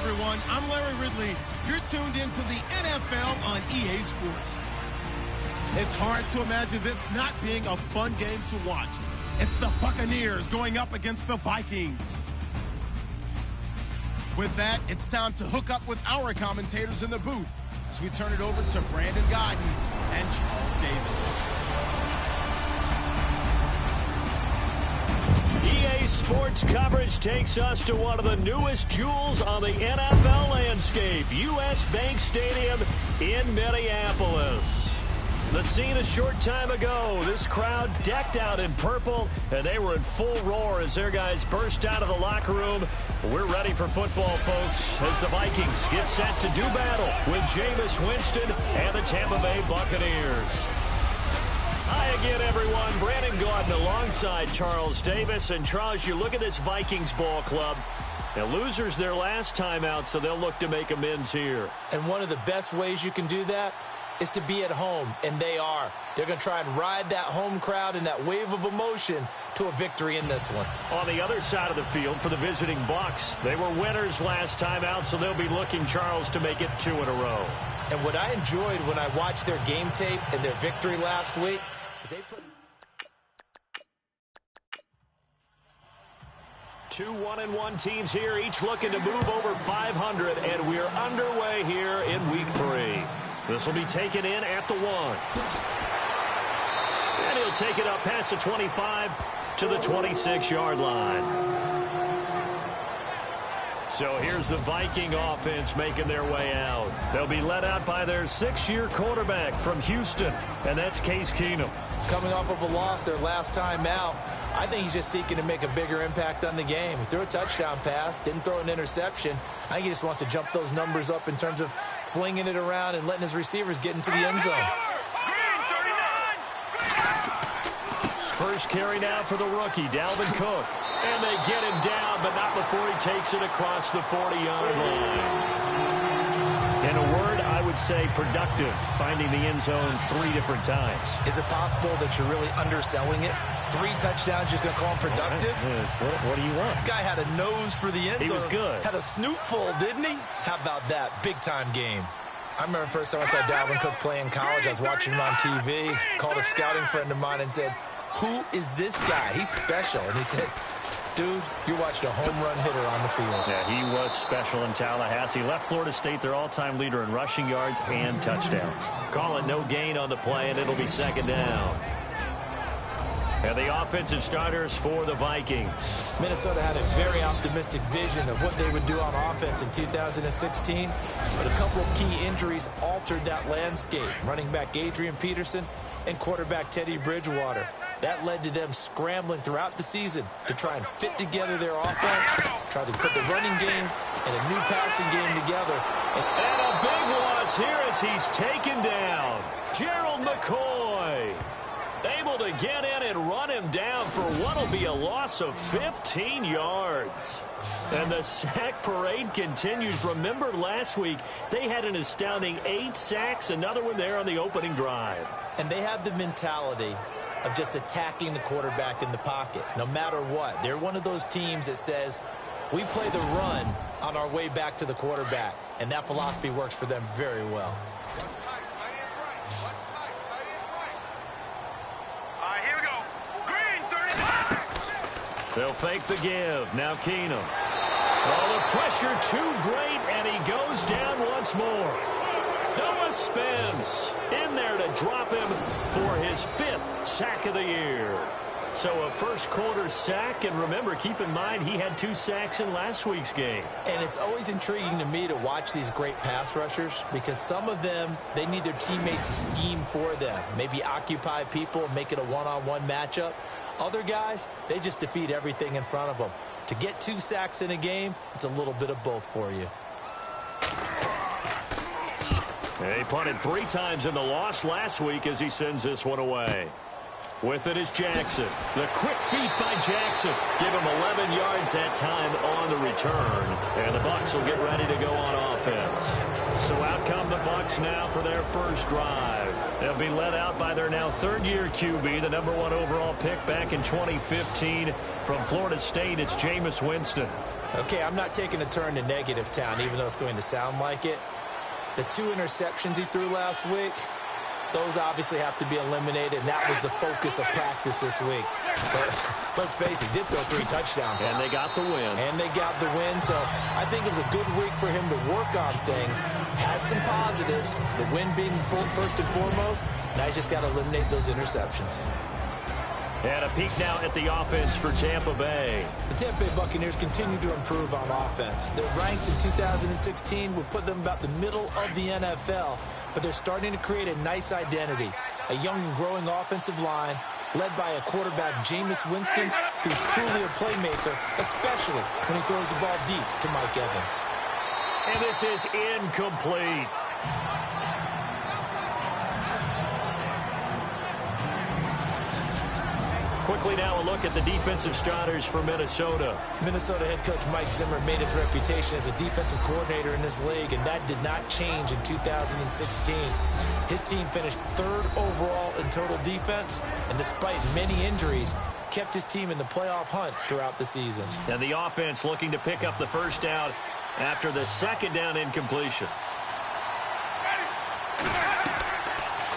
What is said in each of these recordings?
everyone. I'm Larry Ridley. You're tuned into the NFL on EA Sports. It's hard to imagine this not being a fun game to watch. It's the Buccaneers going up against the Vikings. With that, it's time to hook up with our commentators in the booth as we turn it over to Brandon Godden and Charles Davis. EA Sports coverage takes us to one of the newest jewels on the NFL landscape, U.S. Bank Stadium in Minneapolis. The scene a short time ago, this crowd decked out in purple, and they were in full roar as their guys burst out of the locker room. We're ready for football, folks, as the Vikings get set to do battle with Jameis Winston and the Tampa Bay Buccaneers. Hi again, everyone. Brandon Gaudin alongside Charles Davis. And, Charles, you look at this Vikings ball club. Now, losers their last time out, so they'll look to make amends here. And one of the best ways you can do that is to be at home, and they are. They're going to try and ride that home crowd and that wave of emotion to a victory in this one. On the other side of the field for the visiting Bucs, they were winners last time out, so they'll be looking, Charles, to make it 2 in a row. And what I enjoyed when I watched their game tape and their victory last week is they put 2 1-1 teams here, each looking to move over 500, and we're underway here in Week 3. This will be taken in at the 1. And he'll take it up past the 25 to the 26-yard line. So here's the Viking offense making their way out. They'll be led out by their 6-year quarterback from Houston, and that's Case Keenum. Coming off of a loss their last time out, I think he's just seeking to make a bigger impact on the game. He threw a touchdown pass, didn't throw an interception. I think he just wants to jump those numbers up in terms of flinging it around and letting his receivers get into the end zone. First carry now for the rookie, Dalvin Cook. And they get him down, but not before he takes it across the 40-yard line. In a word, I would say productive, finding the end zone 3 different times. Is it possible that you're really underselling it? 3 touchdowns, just going to call him productive? What do you want? This guy had a nose for the end zone. He was good. Had a snoot full, didn't he? How about that? Big-time game. I remember the first time I saw Dalvin Cook play in college. I was watching him on TV. Called a scouting friend of mine and said, "Who is this guy? He's special." And he said, "Dude, you're watching a home run hitter on the field." Yeah, he was special in Tallahassee. Left Florida State their all-time leader in rushing yards and touchdowns. Call it no gain on the play, and it'll be 2nd down. And the offensive starters for the Vikings. Minnesota had a very optimistic vision of what they would do on offense in 2016, but a couple of key injuries altered that landscape. Running back Adrian Peterson and quarterback Teddy Bridgewater. That led to them scrambling throughout the season to try and fit together their offense, try to put the running game and a new passing game together. And a big loss here as he's taken down. Gerald McCoy able to get in and run him down for what will be a loss of 15 yards. And the sack parade continues. Remember last week, they had an astounding 8 sacks, another one there on the opening drive. And they have the mentality of just attacking the quarterback in the pocket, no matter what. They're one of those teams that says, we play the run on our way back to the quarterback, and that philosophy works for them very well. Here we go. Green, 39. They'll fake the give. Now Keenum. Oh, the pressure too great, and he goes down once more. Noah Spence in there to drop him for his 5th sack of the year. So a first-quarter sack, and remember, keep in mind, he had 2 sacks in last week's game. And it's always intriguing to me to watch these great pass rushers because some of them, they need their teammates to scheme for them. Maybe occupy people, make it a one-on-one matchup. Other guys, they just defeat everything in front of them. To get 2 sacks in a game, it's a little bit of both for you. He punted 3 times in the loss last week as he sends this one away. With it is Jackson. The quick feet by Jackson give him 11 yards that time on the return. And the Bucs will get ready to go on offense. So out come the Bucs now for their first drive. They'll be led out by their now 3rd-year QB, the #1 overall pick back in 2015 from Florida State. It's Jameis Winston. Okay, I'm not taking a turn to negative town, even though it's going to sound like it. The 2 interceptions he threw last week, those obviously have to be eliminated, and that was the focus of practice this week. But let's face it, he did throw 3 touchdown passes. And they got the win. So I think it was a good week for him to work on things. Had some positives, the win being first and foremost. Now he's just got to eliminate those interceptions. And a peek now at the offense for Tampa Bay. The Tampa Bay Buccaneers continue to improve on offense. Their ranks in 2016 would put them about the middle of the NFL, but they're starting to create a nice identity. A young and growing offensive line led by a quarterback, Jameis Winston, who's truly a playmaker, especially when he throws the ball deep to Mike Evans. And this is incomplete. Quickly now a look at the defensive starters for Minnesota. Minnesota head coach Mike Zimmer made his reputation as a defensive coordinator in this league, and that did not change in 2016. His team finished 3rd overall in total defense, and despite many injuries, kept his team in the playoff hunt throughout the season. And the offense looking to pick up the first down after the 2nd down incompletion.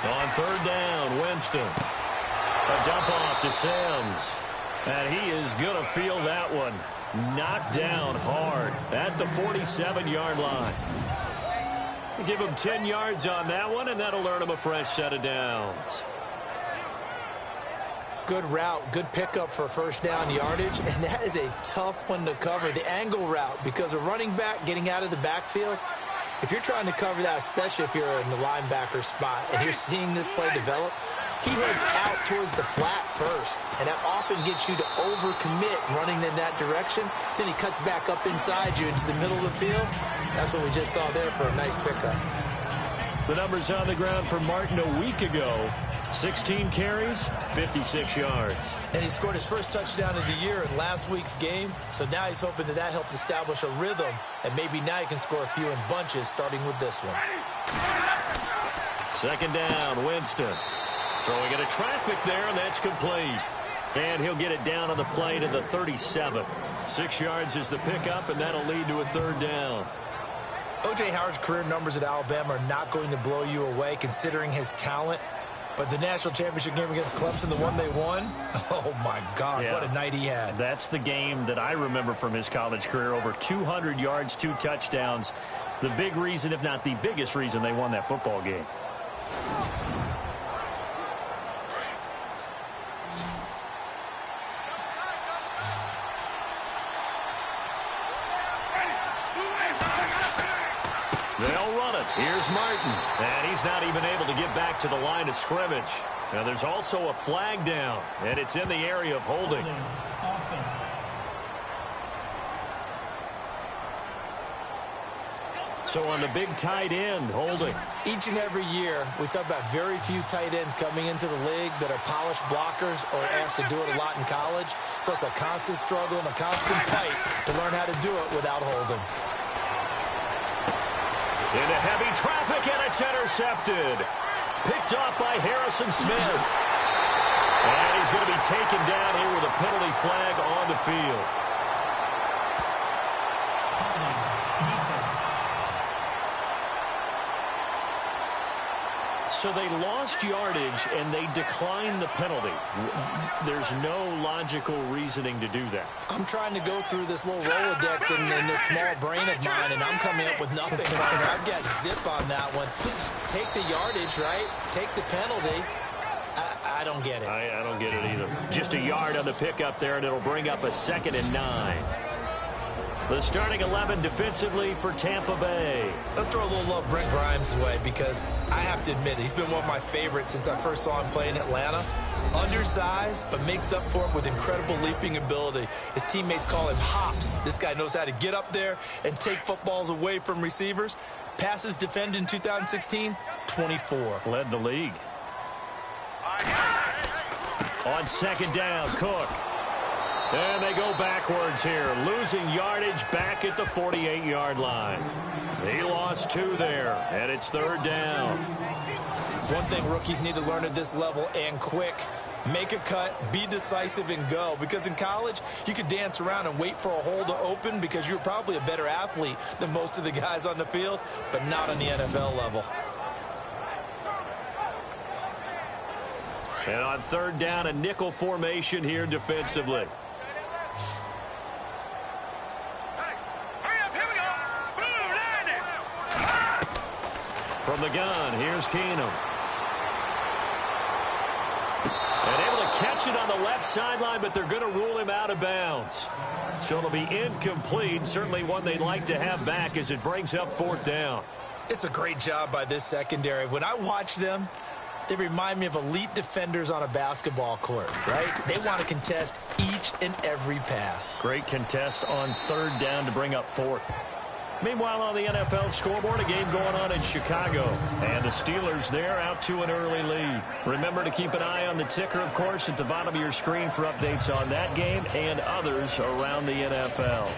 On 3rd down, Winston. A dump off to Sims. And he is going to feel that one. Knocked down hard at the 47-yard line. Give him 10 yards on that one, and that'll earn him a fresh set of downs. Good route, good pickup for first down yardage, and that is a tough one to cover, the angle route, because a running back getting out of the backfield, if you're trying to cover that, especially if you're in the linebacker spot, and you're seeing this play develop, he heads out towards the flat first, and that often gets you to overcommit running in that direction. Then he cuts back up inside you into the middle of the field. That's what we just saw there for a nice pickup. The numbers on the ground for Martin a week ago. 16 carries, 56 yards. And he scored his first touchdown of the year in last week's game, so now he's hoping that helps establish a rhythm, and maybe now he can score a few in bunches, starting with this one. 2nd down, Winston. Throwing into traffic there, and that's complete. And he'll get it down on the play to the 37. 6 yards is the pickup, and that'll lead to a 3rd down. O.J. Howard's career numbers at Alabama are not going to blow you away, considering his talent. But the national championship game against Clemson, the one they won, oh, my God, yeah. What a night he had. That's the game that I remember from his college career. Over 200 yards, 2 touchdowns. The big reason, if not the biggest reason, they won that football game. They'll run it. Here's Martin. And he's not even able to get back to the line of scrimmage. Now there's also a flag down, and it's in the area of holding. Offense. So on the big tight end, holding. Each and every year, we talk about very few tight ends coming into the league that are polished blockers or asked to do it a lot in college. So it's a constant struggle and a constant fight to learn how to do it without holding. Into heavy traffic, and it's intercepted. Picked off by Harrison Smith. And he's going to be taken down here with a penalty flag on the field. So they lost yardage, and they declined the penalty. There's no logical reasoning to do that. I'm trying to go through this little Rolodex in this small brain of mine, and I'm coming up with nothing. I've got zip on that one. Take the yardage, right? Take the penalty. I don't get it. I don't get it either. Just a yard on the pickup there, and it'll bring up a 2nd and 9. The starting 11 defensively for Tampa Bay. Let's throw a little love Brent Grimes' way, because I have to admit, he's been one of my favorites since I first saw him play in Atlanta. Undersized, but makes up for it with incredible leaping ability. His teammates call him Hops. This guy knows how to get up there and take footballs away from receivers. Passes defended in 2016, 24. Led the league. On 2nd down, Cook. And they go backwards here, losing yardage back at the 48-yard line. He lost 2 there, and it's 3rd down. One thing rookies need to learn at this level, and quick, Make a cut, be decisive, and go. Because in college, you could dance around and wait for a hole to open because you're probably a better athlete than most of the guys on the field, but not on the NFL level. And on third down, a nickel formation here defensively. From the gun, here's Keenum. And able to catch it on the left sideline, but they're going to rule him out of bounds. So it'll be incomplete. Certainly one they'd like to have back as it brings up fourth down. It's a great job by this secondary. When I watch them, they remind me of elite defenders on a basketball court, right? They want to contest each and every pass. Great contest on third down to bring up fourth. Meanwhile, on the NFL scoreboard, a game going on in Chicago. And the Steelers, they're out to an early lead. Remember to keep an eye on the ticker, of course, at the bottom of your screen for updates on that game and others around the NFL.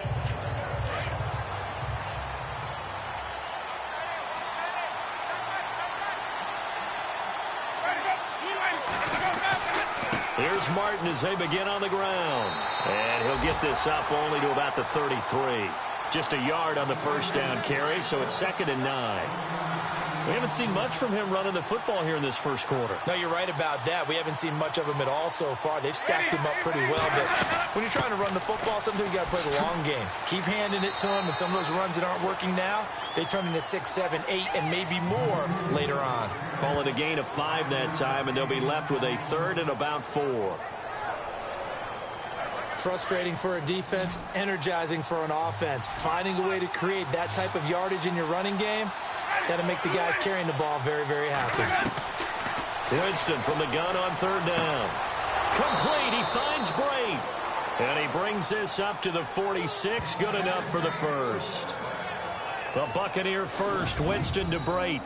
Here's Martin as they begin on the ground. And he'll get this up only to about the 33. Just a yard on the first down carry, so it's 2nd and 9. We haven't seen much from him running the football here in this first quarter. No, you're right about that. We haven't seen much of him at all so far. They've stacked him up pretty well, but when you're trying to run the football, sometimes you got to play the long game. Keep handing it to him, and some of those runs that aren't working now, they turn into 6, 7, 8, and maybe more later on. Call it a gain of 5 that time, and they'll be left with a 3rd and about 4. Frustrating for a defense, energizing for an offense. Finding a way to create that type of yardage in your running game, that'll make the guys carrying the ball very, very happy. Winston from the gun on third down. Complete. He finds Brate. And he brings this up to the 46. Good enough for the first. The Buccaneer first. Winston to Brate.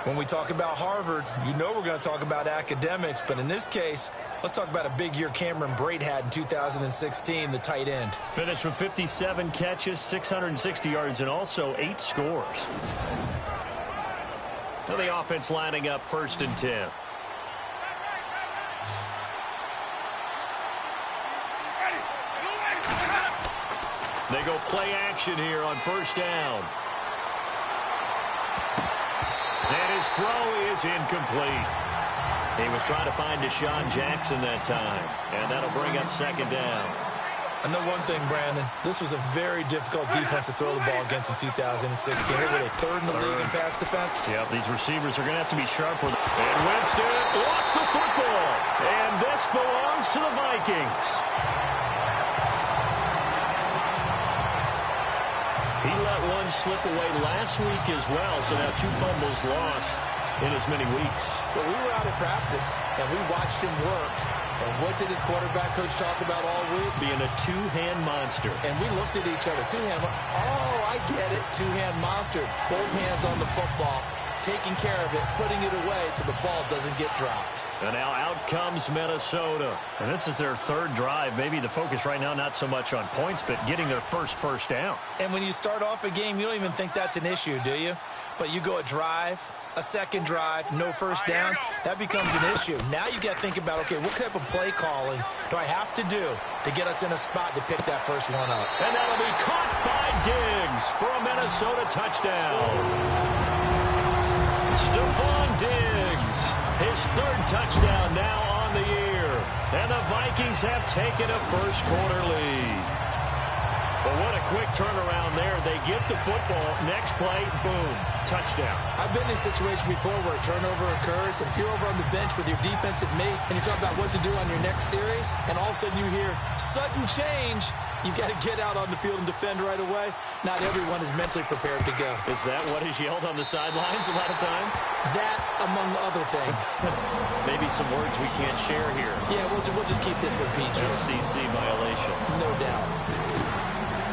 When we talk about Harvard, you know we're going to talk about academics, but in this case, let's talk about a big year Cameron Brate had in 2016, the tight end. Finished with 57 catches, 660 yards, and also 8 scores. So the offense lining up 1st and 10. They go play action here on first down. And his throw is incomplete. He was trying to find Deshaun Jackson that time. And that'll bring up 2nd down. I know one thing, Brandon. This was a very difficult defense to throw the ball against in 2016. They were a 3rd in the league in pass defense. Yep, these receivers are going to have to be sharp with it. And Winston lost the football. And this belongs to the Vikings. He let one slip away last week as well, so now 2 fumbles lost in as many weeks. Well, we were out at practice, and we watched him work. And what did his quarterback coach talk about all week? Being a 2-hand monster. And we looked at each other. 2-hand. Oh, I get it. 2-hand monster. Both hands on the football, taking care of it, putting it away so the ball doesn't get dropped. And now out comes Minnesota. And this is their 3rd drive. Maybe the focus right now not so much on points, but getting their first down. And when you start off a game, you don't even think that's an issue, do you? But you go a drive, a 2nd drive, no first down, that becomes an issue. Now you got to think about, okay, what type of play calling do I have to do to get us in a spot to pick that first one up? And that'll be caught by Diggs for a Minnesota touchdown. Stephon Diggs, his 3rd touchdown now on the year. And the Vikings have taken a first quarter lead. But what a quick turnaround there. They get the football. Next play, boom, touchdown. I've been in a situation before where a turnover occurs. If you're over on the bench with your defensive mate and you talk about what to do on your next series, and all of a sudden you hear sudden change, you've got to get out on the field and defend right away. Not everyone is mentally prepared to go. Is that what is yelled on the sidelines a lot of times? That, among other things. Maybe some words we can't share here. Yeah, we'll just keep this one PG. SEC violation. No doubt.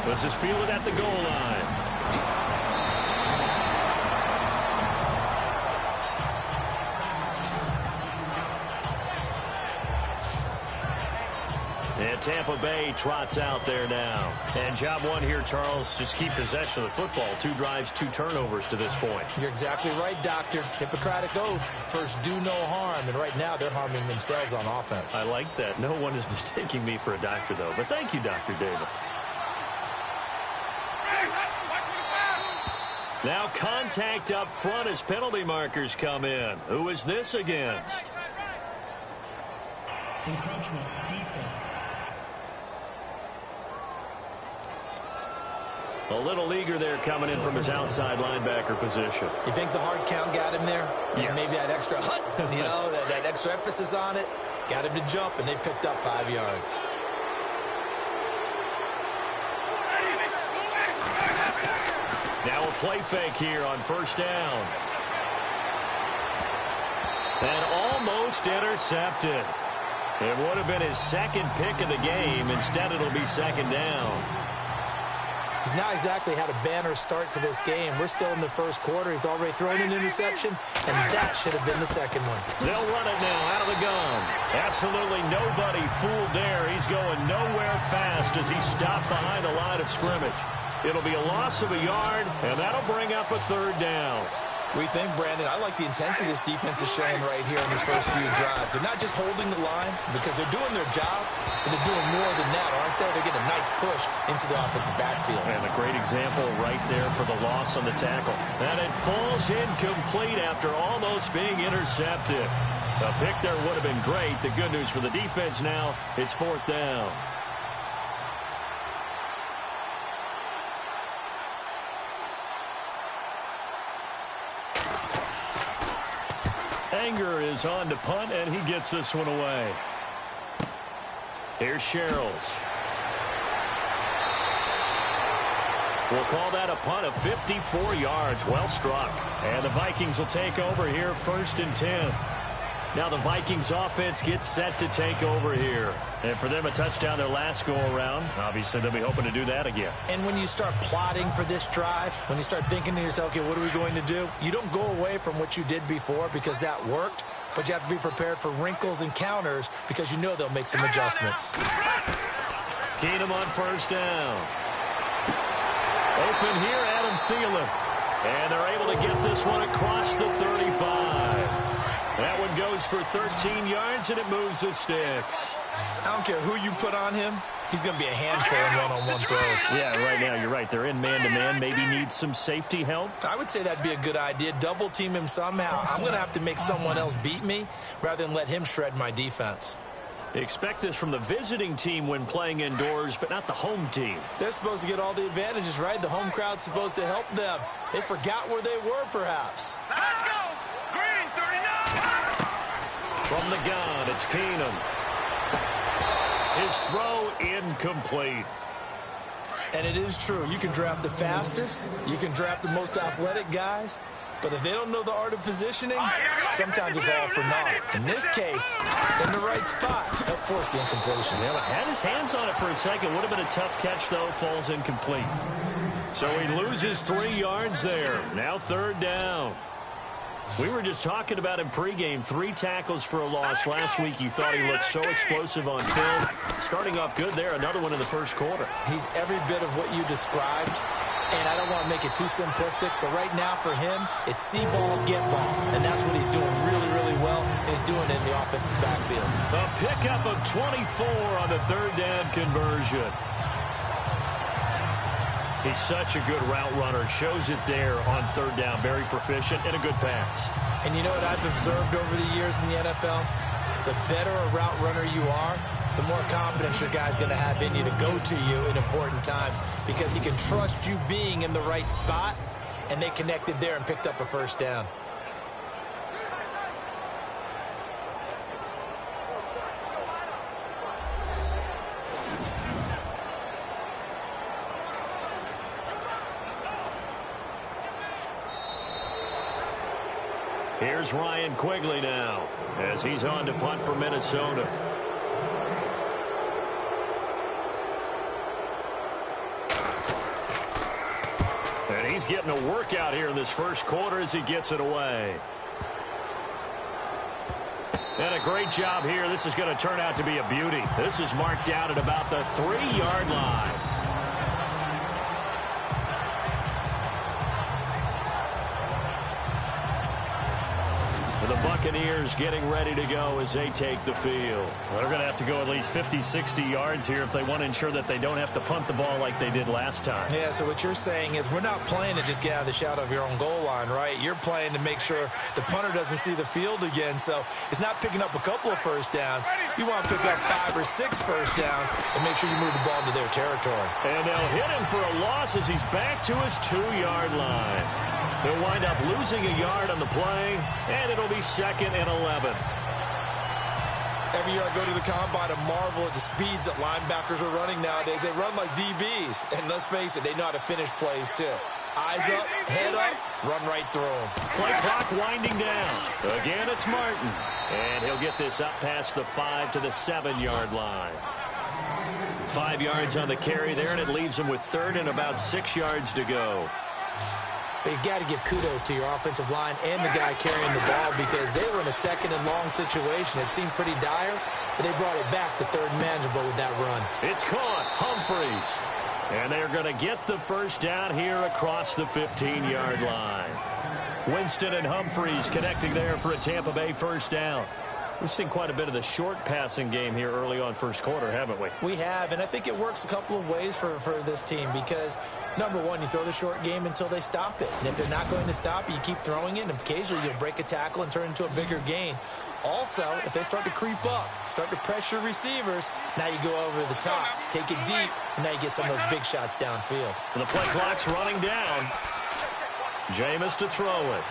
This is fielded at the goal line. And Tampa Bay trots out there now. And job one here, Charles, just keep possession of the football. 2 drives, 2 turnovers to this point. You're exactly right, Doctor. Hippocratic oath. First, do no harm. And right now, they're harming themselves on offense. I like that. No one is mistaking me for a doctor, though. But thank you, Dr. Davis. Now contact up front as penalty markers come in. Who is this against? Encroachment, defense. A little eager there coming in from his outside linebacker position. You think the hard count got him there? Yes. Maybe that extra that extra emphasis on it. Got him to jump, and they picked up 5 yards. Now a play fake here on first down. And almost intercepted. It would have been his second pick of the game. Instead, it'll be second down. He's not exactly had a banner start to this game. We're still in the first quarter. He's already thrown an interception, and that should have been the second one. They'll run it now out of the gun. Absolutely nobody fooled there. He's going nowhere fast as he stopped behind the line of scrimmage. It'll be a loss of a yard, and that'll bring up a third down. We think, Brandon, I like the intensity this defense is showing right here in these first few drives. They're not just holding the line because they're doing their job, but they're doing more than that, aren't they? They're getting a nice push into the offensive backfield. And a great example right there for the loss on the tackle. And it falls incomplete after almost being intercepted. A pick there would have been great. The good news for the defense now, it's fourth down. Anger is on to punt, and he gets this one away. Here's Sherrills. We'll call that a punt of 54 yards. Well struck. And the Vikings will take over here, 1st and 10. Now the Vikings offense gets set to take over here. And for them, a touchdown their last go-around. Obviously, they'll be hoping to do that again. And when you start plotting for this drive, when you start thinking to yourself, okay, what are we going to do? You don't go away from what you did before because that worked, but you have to be prepared for wrinkles and counters because you know they'll make some adjustments. Keenum on first down. Open here, Adam Thielen. And they're able to get this one across the 35. That one goes for 13 yards, and it moves the sticks. I don't care who you put on him. He's going to be a handful in one-on-one throws. Yeah, right now you're right. They're in man-to-man. Maybe need some safety help. I would say that'd be a good idea. Double team him somehow. I'm going to have to make someone else beat me rather than let him shred my defense. Expect this from the visiting team when playing indoors, but not the home team. They're supposed to get all the advantages, right? The home crowd's supposed to help them. They forgot where they were, perhaps. Let's go! Green, 39! From the gun, it's Keenum. His throw incomplete. And it is true. You can draft the fastest. You can draft the most athletic guys. But if they don't know the art of positioning, sometimes it's all for naught. In this case, in the right spot, help force the incompletion. Yeah, had his hands on it for a second. Would have been a tough catch, though. Falls incomplete. So he loses 3 yards there. Now third down. We were just talking about him pregame. 3 tackles for a loss. Last week you thought he looked so explosive on film. Starting off good there. Another one in the first quarter. He's every bit of what you described. And I don't want to make it too simplistic, but right now for him, it's see ball, get ball. And that's what he's doing really, really well, and he's doing it in the offensive backfield. A pickup of 24 on the third down conversion. He's such a good route runner. Shows it there on third down. Very proficient and a good pass. And you know what I've observed over the years in the NFL? The better a route runner you are, the more confidence your guy's going to have in you to go to you in important times because he can trust you being in the right spot, and they connected there and picked up a first down. Here's Ryan Quigley now as he's on to punt for Minnesota. And he's getting a workout here in this first quarter as he gets it away. And a great job here. This is going to turn out to be a beauty. This is marked out at about the 3-yard line. The Buccaneers getting ready to go as they take the field. Well, they're going to have to go at least 50, 60 yards here if they want to ensure that they don't have to punt the ball like they did last time. Yeah, so what you're saying is we're not playing to just get out of the shadow of your own goal line, right? You're playing to make sure the punter doesn't see the field again. So it's not picking up a couple of first downs. You want to pick up 5 or 6 first downs and make sure you move the ball into their territory. And they'll hit him for a loss as he's back to his 2-yard line. He'll wind up losing a yard on the play, and it'll be 2nd and 11. Every year I go to the combine and marvel at the speeds that linebackers are running nowadays. They run like DBs, and let's face it, they know how to finish plays too. Eyes up, head up, run right through them. Play clock winding down. Again, it's Martin, and he'll get this up past the 5 to the 7-yard line. 5 yards on the carry there, and it leaves him with 3rd and about 6 yards to go. But you got to give kudos to your offensive line and the guy carrying the ball because they were in a 2nd and long situation. It seemed pretty dire, but they brought it back to 3rd and manageable with that run. It's caught. Humphreys. And they're going to get the first down here across the 15-yard line. Winston and Humphreys connecting there for a Tampa Bay first down. We've seen quite a bit of the short passing game here early on first quarter, haven't we? We have, and I think it works a couple of ways for this team because, number one, you throw the short game until they stop it. And if they're not going to stop it, you keep throwing it, and occasionally you'll break a tackle and turn it into a bigger gain. Also, if they start to creep up, start to pressure receivers, now you go over the top, take it deep, and now you get some of those big shots downfield. And the play clock's running down. Jameis to throw it.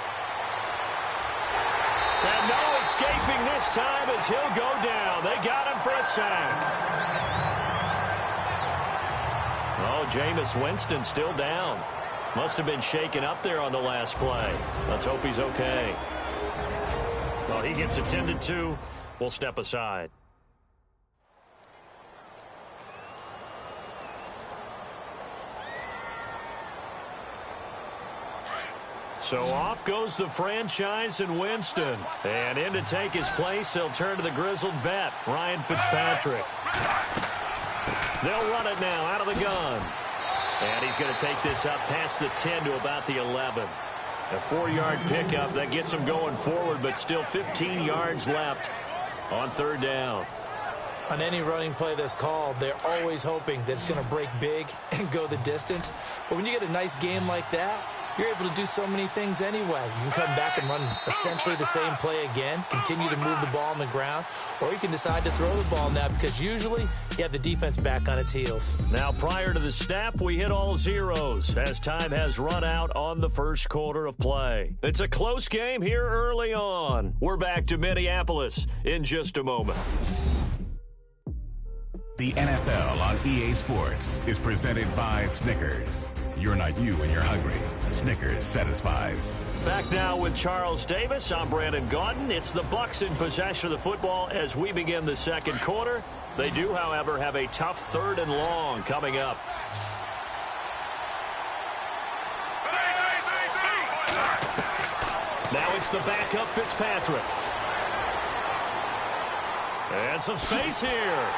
And no escaping this time as he'll go down. They got him for a sack. Oh, Jameis Winston still down. Must have been shaken up there on the last play. Let's hope he's okay. Well, he gets attended to. We'll step aside. So off goes the franchise and Winston. And in to take his place, he'll turn to the grizzled vet, Ryan Fitzpatrick. They'll run it now out of the gun. And he's going to take this up past the 10 to about the 11. A 4-yard pickup that gets him going forward, but still 15 yards left on 3rd down. On any running play that's called, they're always hoping that it's going to break big and go the distance. But when you get a nice game like that, you're able to do so many things anyway. You can come back and run essentially the same play again, continue to move the ball on the ground, or you can decide to throw the ball now because usually you have the defense back on its heels. Now, prior to the snap, we hit all zeros as time has run out on the first quarter of play. It's a close game here early on. We're back to Minneapolis in just a moment. The NFL on EA Sports is presented by Snickers. You're not you when you're hungry. Snickers satisfies. Back now with Charles Davis. I'm Brandon Gaudin. It's the Bucs in possession of the football as we begin the second quarter. They do, however, have a tough 3rd and long coming up. Now it's the backup Fitzpatrick. And some space here.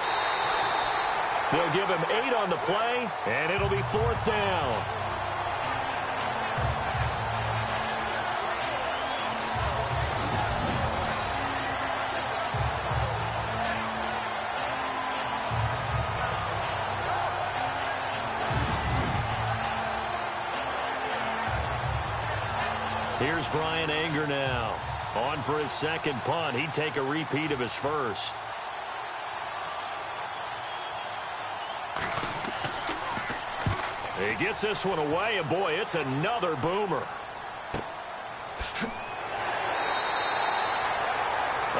They'll give him 8 on the play, and it'll be 4th down. Here's Brian Anger now. On for his second punt. He'd take a repeat of his first. He gets this one away, and boy, it's another boomer.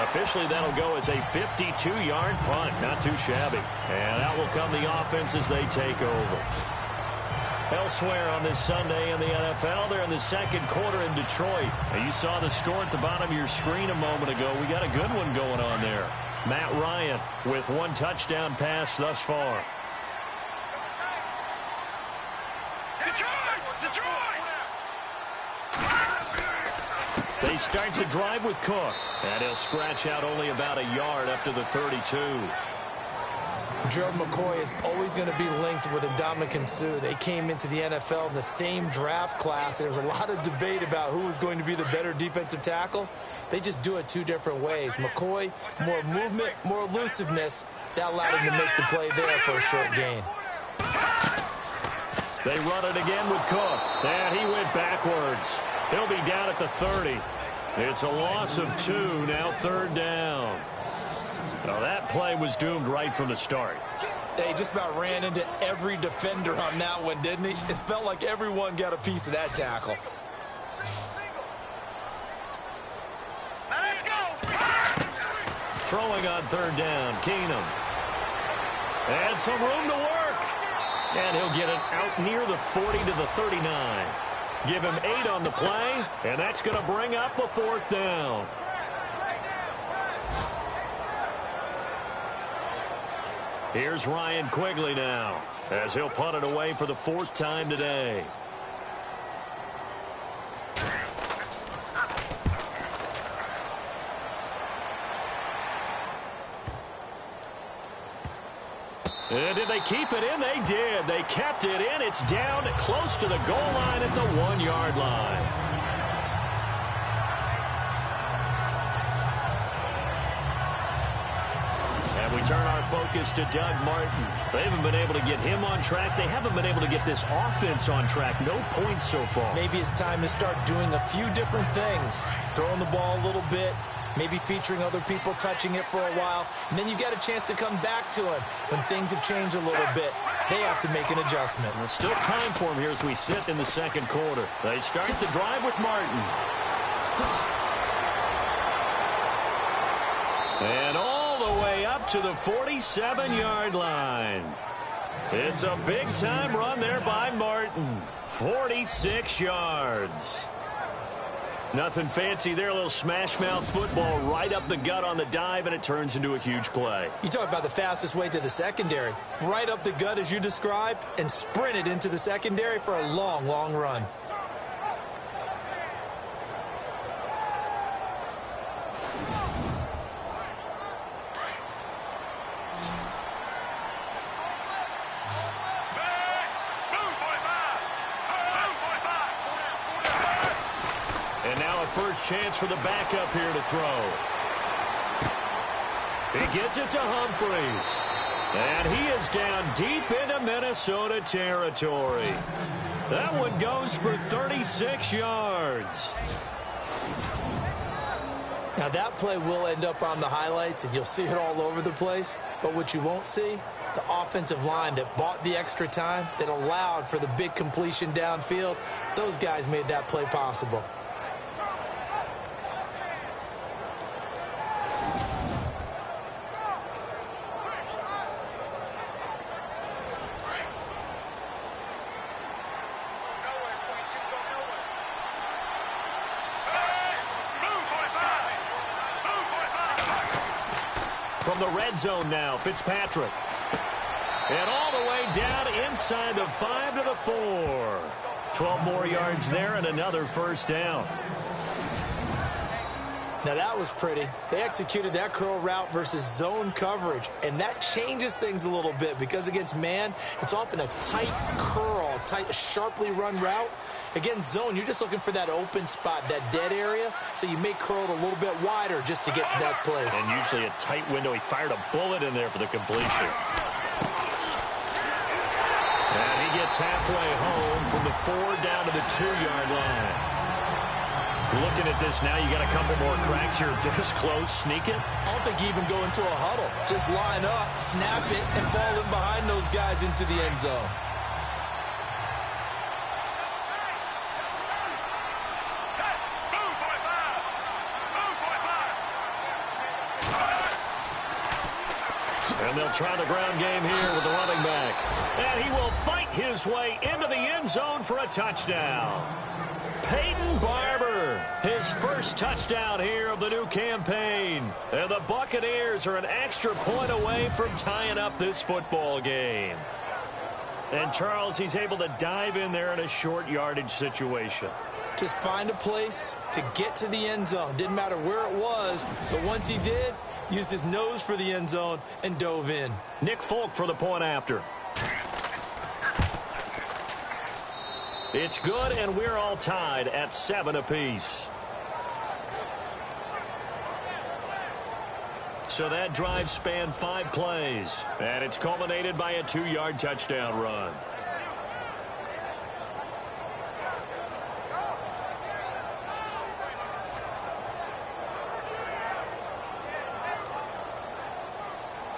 Officially, that'll go as a 52-yard punt. Not too shabby. And out will come the offense as they take over. Elsewhere on this Sunday in the NFL, they're in the second quarter in Detroit. And you saw the score at the bottom of your screen a moment ago. We got a good one going on there. Matt Ryan with 1 touchdown pass thus far. They They start the drive with Cook. And he'll scratch out only about a yard up to the 32. Gerald McCoy is always going to be linked with Ndamukong Suh. They came into the NFL in the same draft class. There was a lot of debate about who was going to be the better defensive tackle. They just do it two different ways. McCoy, more movement, more elusiveness. That allowed him to make the play there for a short gain. They run it again with Cook. And he went backwards. He'll be down at the 30. It's a loss of 2, now 3rd down. Well, that play was doomed right from the start. They just about ran into every defender on that one, didn't he? It felt like everyone got a piece of that tackle. Let's go. Throwing on 3rd down, Keenum. And some room to work. And he'll get it out near the 40 to the 39. Give him 8 on the play, and that's going to bring up a 4th down. Here's Ryan Quigley now, as he'll punt it away for the 4th time today. And did they keep it in? They did. They kept it in. It's down close to the goal line at the 1-yard line. And we turn our focus to Doug Martin. They haven't been able to get him on track. They haven't been able to get this offense on track. No points so far. Maybe it's time to start doing a few different things. Throwing the ball a little bit. Maybe featuring other people touching it for a while. And then you get a chance to come back to him when things have changed a little bit. They have to make an adjustment. Well, still time for him here as we sit in the 2nd quarter. They start the drive with Martin. And all the way up to the 47-yard line. It's a big-time run there by Martin. 46 yards. Nothing fancy there. A little smash-mouth football right up the gut on the dive, and it turns into a huge play. You talk about the fastest way to the secondary. Right up the gut, as you described, and sprinted into the secondary for a long, long run. First chance for the backup here to throw. He gets it to Humphries. And he is down deep into Minnesota territory. That one goes for 36 yards. Now that play will end up on the highlights, and you'll see it all over the place. But what you won't see, the offensive line that bought the extra time, that allowed for the big completion downfield, those guys made that play possible. From the red zone now, Fitzpatrick. And all the way down inside the 5 to the 4. 12 more yards there and another first down. Now that was pretty. They executed that curl route versus zone coverage, and that changes things a little bit because against man, it's often a tight curl, tight, sharply run route. Against zone, you're just looking for that open spot, that dead area, so you may curl it a little bit wider just to get to that place. And usually a tight window. He fired a bullet in there for the completion. And he gets halfway home from the 4 down to the 2-yard line. Looking at this now, you got a couple more cracks here. This close, sneak it. I don't think you even go into a huddle. Just line up, snap it, and fall in behind those guys into the end zone. And they'll try the ground game here with the running back. And he will fight his way into the end zone for a touchdown. Peyton Barber, his first touchdown here of the new campaign. And the Buccaneers are an extra point away from tying up this football game. And Charles, he's able to dive in there in a short yardage situation. just find a place to get to the end zone. Didn't matter where it was, but once he did, used his nose for the end zone and dove in. Nick Folk for the point after. It's good, and we're all tied at 7 apiece. So that drive spanned 5 plays, and it's culminated by a 2-yard touchdown run.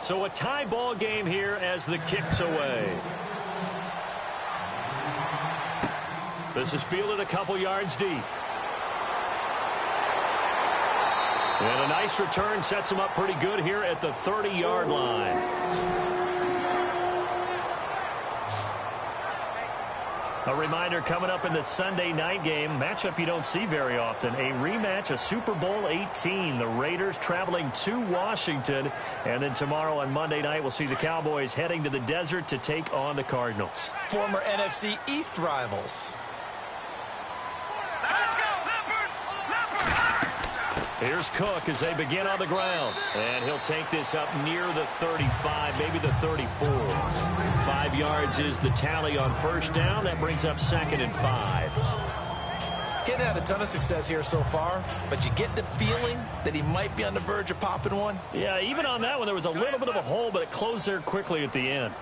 So a tie ball game here as the kick's away. This is fielded a couple yards deep. And a nice return sets him up pretty good here at the 30-yard line. A reminder coming up in the Sunday night game, matchup you don't see very often, a rematch of Super Bowl 18. The Raiders traveling to Washington. And then tomorrow on Monday night, we'll see the Cowboys heading to the desert to take on the Cardinals. Former NFC East rivals. Here's Cook as they begin on the ground. And he'll take this up near the 35, maybe the 34. 5 yards is the tally on first down. That brings up 2nd and 5. Getting had a ton of success here so far, but you get the feeling that he might be on the verge of popping one. Yeah, even on that one, there was a little bit of a hole, but it closed there quickly at the end.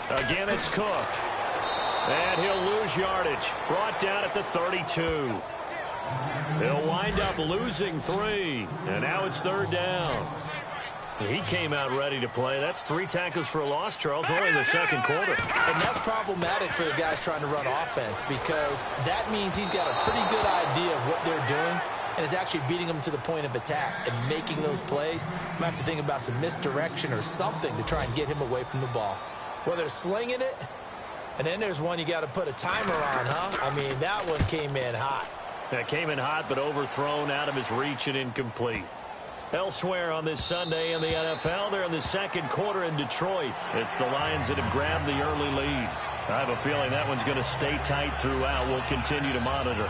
Again, it's Cook. And he'll lose yardage. Brought down at the 32. He'll wind up losing 3. And now it's 3rd down. He came out ready to play. That's 3 tackles for a loss, Charles, only in the second quarter. And that's problematic for the guys trying to run offense because that means he's got a pretty good idea of what they're doing and is actually beating them to the point of attack and making those plays. Might have to think about some misdirection or something to try and get him away from the ball. Whether slinging it, and then there's one you got to put a timer on, huh? I mean, that one came in hot. That came in hot, but overthrown, out of his reach and incomplete. Elsewhere on this Sunday in the NFL, they're in the second quarter in Detroit. It's the Lions that have grabbed the early lead. I have a feeling that one's going to stay tight throughout. We'll continue to monitor.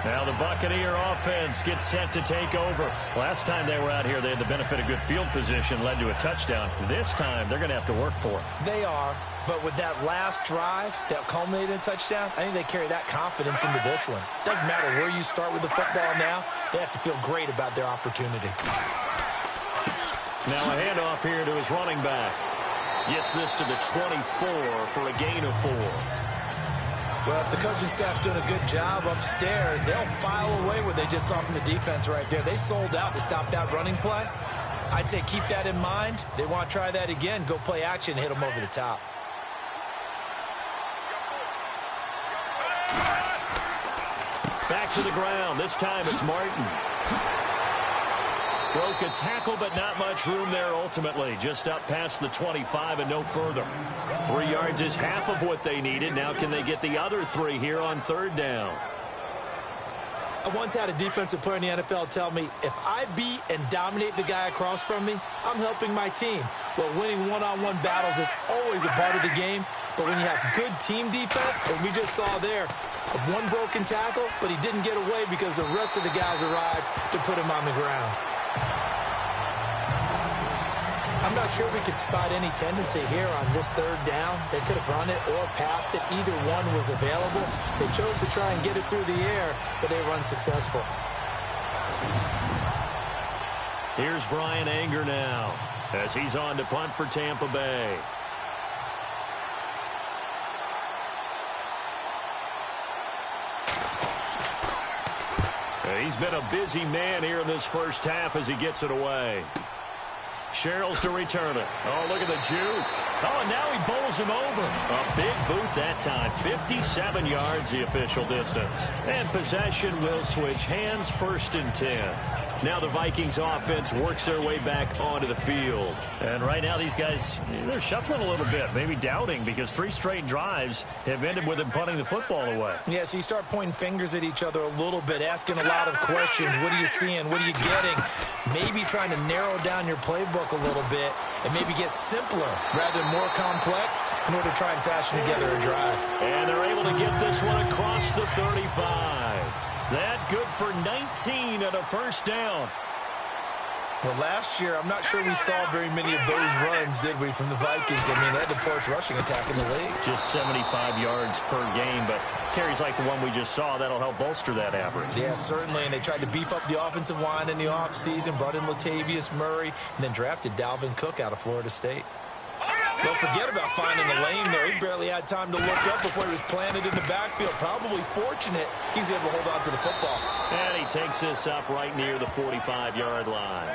Now the Buccaneer offense gets set to take over. Last time they were out here, they had the benefit of good field position, led to a touchdown. This time, they're going to have to work for it. They are, but with that last drive that culminated in a touchdown, I think they carry that confidence into this one. Doesn't matter where you start with the football now, they have to feel great about their opportunity. Now a handoff here to his running back. Gets this to the 24 for a gain of 4. Well, if the coaching staff's doing a good job upstairs, they'll file away what they just saw from the defense right there. They sold out to stop that running play. I'd say keep that in mind. They want to try that again. Go play action and hit them over the top. Back to the ground. This time it's Martin. Broke a tackle, but not much room there ultimately. Just up past the 25 and no further. 3 yards is half of what they needed. Now can they get the other 3 here on 3rd down? I once had a defensive player in the NFL tell me, if I beat and dominate the guy across from me, I'm helping my team. Well, winning one-on-one battles is always a part of the game, but when you have good team defense, as we just saw there, one broken tackle, but he didn't get away because the rest of the guys arrived to put him on the ground. I'm not sure we could spot any tendency here on this 3rd down. They could have run it or passed it. Either one was available. They chose to try and get it through the air, but they were unsuccessful. Here's Brian Anger now as he's on to punt for Tampa Bay. He's been a busy man here in this first half as he gets it away. Sherrills to return it. Oh, look at the juke. Oh, and now he bowls him over. A big boot that time. 57 yards the official distance. And possession will switch hands, 1st and 10. Now the Vikings offense works their way back onto the field. And right now these guys, they're shuffling a little bit, maybe doubting, because 3 straight drives have ended with them punting the football away. Yeah, so you start pointing fingers at each other a little bit, asking a lot of questions. What are you seeing? What are you getting? Maybe trying to narrow down your playbook a little bit and maybe get simpler rather than more complex in order to try and fashion together a drive. And they're able to get this one across the 35. That good for 19 and a first down. Well, last year, I'm not sure we saw very many of those runs, did we, from the Vikings? I mean, they had the poorest rushing attack in the league. Just 75 yards per game, but carries like the one we just saw, that'll help bolster that average. Yeah, certainly, and they tried to beef up the offensive line in the offseason, brought in Latavius Murray, and then drafted Dalvin Cook out of Florida State. Don't forget about finding a lane there. He barely had time to look up before he was planted in the backfield. Probably fortunate he was able to hold on to the football. And he takes this up right near the 45-yard line.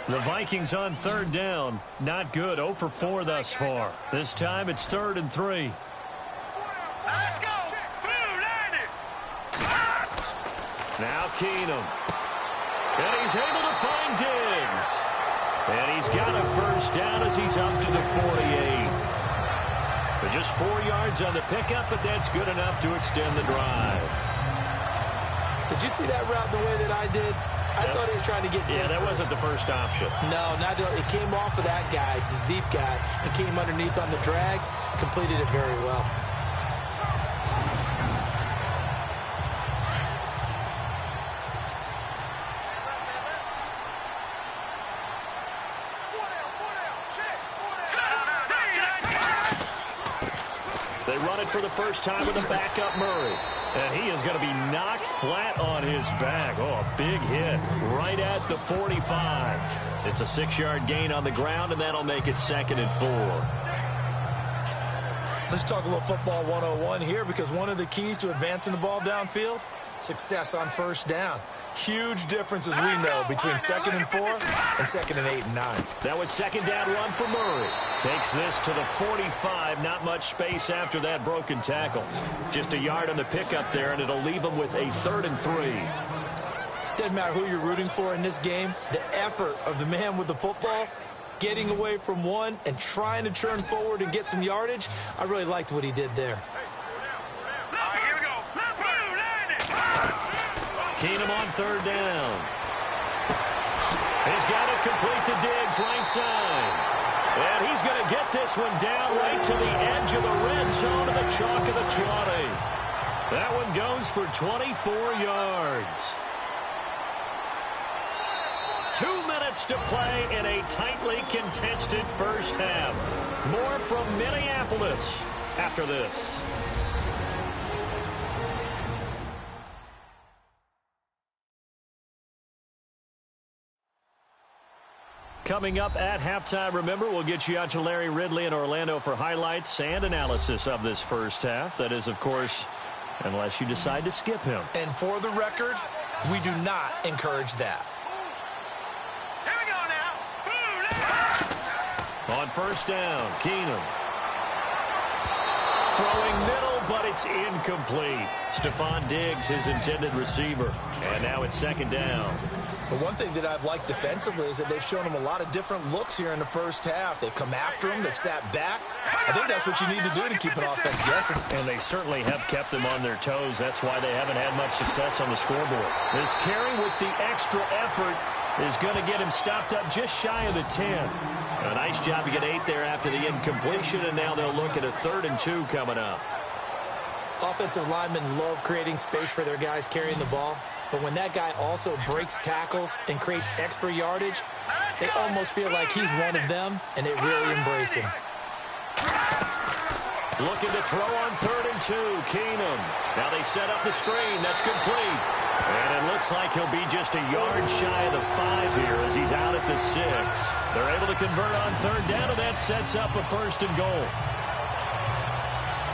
The Vikings on 3rd down. Not good. 0 for 4 thus far. This time it's 3rd and 3. Let's go. Now Keenum. And he's able to find Diggs. And he's got a first down as he's up to the 48. But just 4 yards on the pickup, but that's good enough to extend the drive. Did you see that route the way that I did? I thought he was trying to get Yeah, that wasn't the first option. No, not it came off of that guy, the deep guy, and came underneath on the drag, completed it very well. They run it for the first time with a backup Murray. And he is going to be knocked flat on his back. Oh, a big hit right at the 45. It's a 6-yard gain on the ground, and that'll make it 2nd and 4. Let's talk a little football 101 here, because one of the keys to advancing the ball downfield, success on first down. Huge difference, as we know, between 2nd and 4 and 2nd and 8 and 9. That was 2nd down run for Murray. Takes this to the 45. Not much space after that broken tackle. Just a yard on the pickup there, and it'll leave him with a 3rd and 3. Doesn't matter who you're rooting for in this game. The effort of the man with the football, getting away from one and trying to turn forward and get some yardage, I really liked what he did there. Here we go. Keenum on 3rd down. He's got it complete to Diggs, right side. And he's going to get this one down right to the edge of the red zone of the chalk of the 20. That one goes for 24 yards. 2 minutes to play in a tightly contested first half. More from Minneapolis after this. Coming up at halftime, remember, we'll get you out to Larry Ridley in Orlando for highlights and analysis of this first half. That is, of course, unless you decide to skip him. And for the record, we do not encourage that. Here we go now. On first down, Keenum. Throwing middle, but it's incomplete. Stephon Diggs, his intended receiver. And now it's 2nd down. But one thing that I've liked defensively is that they've shown him a lot of different looks here in the first half. They've come after him. They've sat back. I think that's what you need to do to keep an offense guessing. And they certainly have kept them on their toes. That's why they haven't had much success on the scoreboard. This carry with the extra effort is going to get him stopped up just shy of the 10. A nice job to get 8 there after the incompletion, and now they'll look at a 3rd and 2 coming up. Offensive linemen love creating space for their guys carrying the ball. But when that guy also breaks tackles and creates extra yardage, they almost feel like he's one of them, and they really embrace him. Looking to throw on 3rd and 2, Keenum. Now they set up the screen. That's complete. And it looks like he'll be just a yard shy of the 5 here as he's out at the 6. They're able to convert on 3rd down, and that sets up a 1st and goal.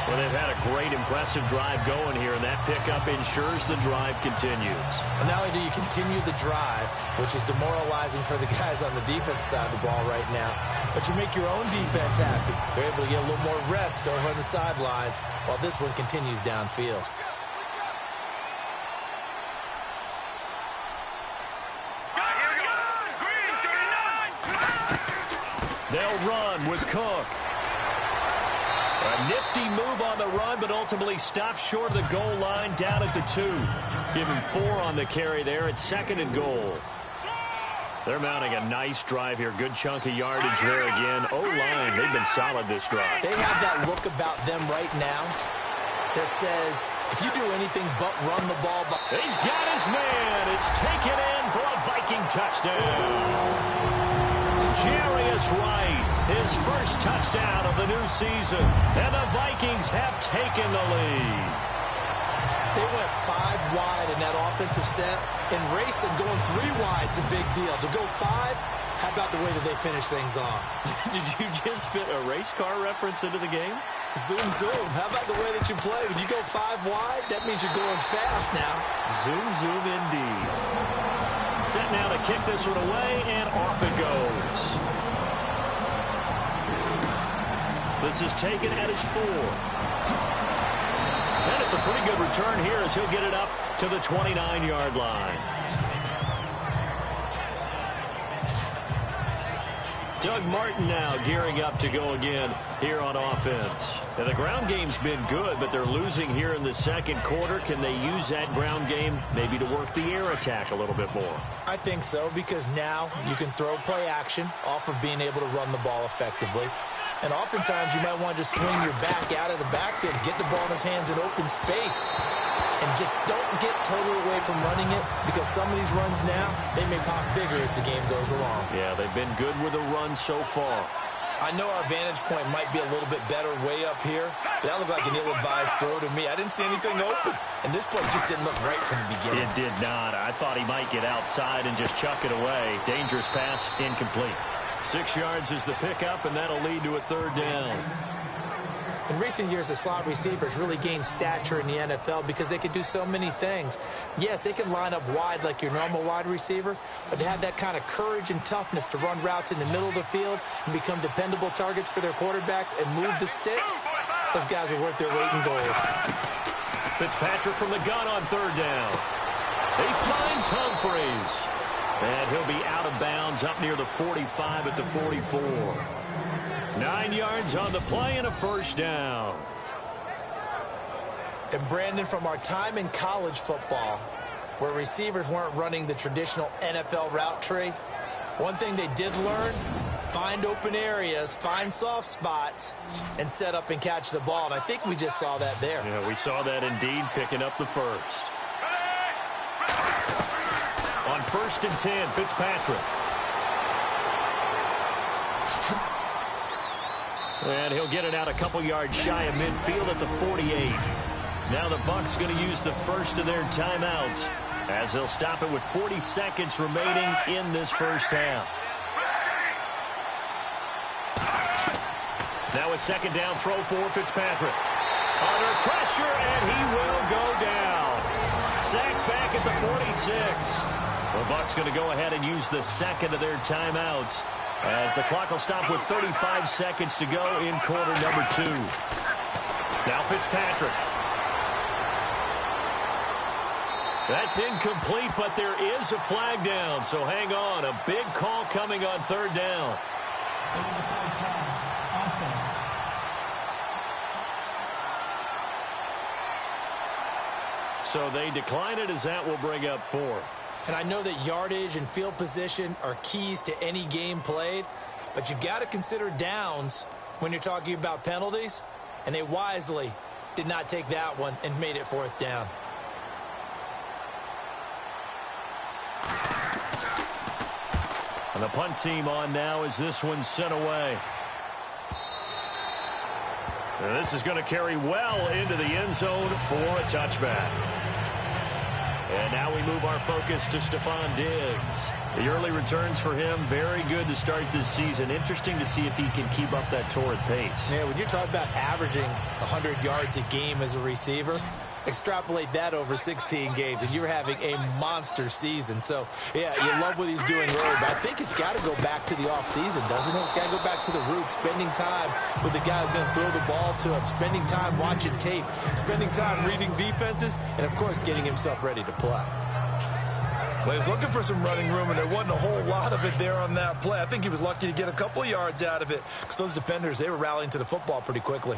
Well, they've had a great, impressive drive going here, and that pickup ensures the drive continues. And not only do you continue the drive, which is demoralizing for the guys on the defense side of the ball right now, but you make your own defense happy. They're able to get a little more rest over on the sidelines while this one continues downfield. They'll run with Cook. A nifty move on the run, but ultimately stopped short of the goal line down at the 2. Give him 4 on the carry there at 2nd and goal. They're mounting a nice drive here. Good chunk of yardage there again. O-line, they've been solid this drive. They have that look about them right now that says, if you do anything but run the ball. He's got his man. It's taken in for a Viking touchdown. Jarius Wright, his first touchdown of the new season. And the Vikings have taken the lead. They went 5 wide in that offensive set. And racing, going 3 wide's a big deal. To go 5, how about the way that they finish things off? Did you just fit a race car reference into the game? Zoom, zoom. How about the way that you play? When you go 5 wide, that means you're going fast now. Zoom, zoom indeed. Set now to kick this one away, and off it goes. This is taken at his 4. And it's a pretty good return here as he'll get it up to the 29-yard line. Doug Martin now gearing up to go again here on offense. Now, the ground game's been good, but they're losing here in the second quarter. Can they use that ground game maybe to work the air attack a little bit more? I think so, because now you can throw play action off of being able to run the ball effectively. And oftentimes you might want to just swing your back out of the backfield, get the ball in his hands in open space, and just don't get totally away from running it, because some of these runs now, they may pop bigger as the game goes along. Yeah, they've been good with the run so far. I know our vantage point might be a little bit better way up here, but that looked like an ill-advised throw to me. I didn't see anything open, and this play just didn't look right from the beginning. It did not. I thought he might get outside and just chuck it away. Dangerous pass, incomplete. 6 yards is the pickup, and that'll lead to a 3rd down. In recent years, the slot receivers really gained stature in the NFL because they can do so many things. Yes, they can line up wide like your normal wide receiver, but to have that kind of courage and toughness to run routes in the middle of the field and become dependable targets for their quarterbacks and move the sticks, those guys are worth their weight in gold. Fitzpatrick from the gun on 3rd down. He finds Humphreys. And he'll be out of bounds up near the 45 at the 44. 9 yards on the play and a 1st down. And Brandon, from our time in college football, where receivers weren't running the traditional NFL route tree, one thing they did learn, find open areas, find soft spots, and set up and catch the ball. And I think we just saw that there. Yeah, we saw that indeed, picking up the 1st. On 1st and 10, Fitzpatrick. And he'll get it out a couple yards shy of midfield at the 48. Now the Bucs going to use the first of their timeouts as they'll stop it with 40 seconds remaining in this first half. Now a 2nd down throw for Fitzpatrick. Under pressure, and he will go down. Sacked back at the 46. The Bucs going to go ahead and use the 2nd of their timeouts as the clock will stop with 35 seconds to go in quarter number 2. Now Fitzpatrick. That's incomplete, but there is a flag down, so hang on. A big call coming on 3rd down. Pass, offense. So they decline it as that will bring up 4th. And I know that yardage and field position are keys to any game played, but you've got to consider downs when you're talking about penalties, and they wisely did not take that one and made it 4th down. And the punt team on now as this one's sent away. And this is going to carry well into the end zone for a touchback. And now we move our focus to Stephon Diggs. The early returns for him, very good to start this season. Interesting to see if he can keep up that torrid pace. Yeah, when you're talking about averaging 100 yards a game as a receiver, Extrapolate that over 16 games, and you're having a monster season. So, yeah, you love what he's doing early, but I think it's got to go back to the offseason, doesn't it? It's got to go back to the roots, spending time with the guy who's going to throw the ball to him, spending time watching tape, spending time reading defenses, and, of course, getting himself ready to play. Well, he was looking for some running room, and there wasn't a whole lot of it there on that play. I think he was lucky to get a couple of yards out of it because those defenders, they were rallying to the football pretty quickly.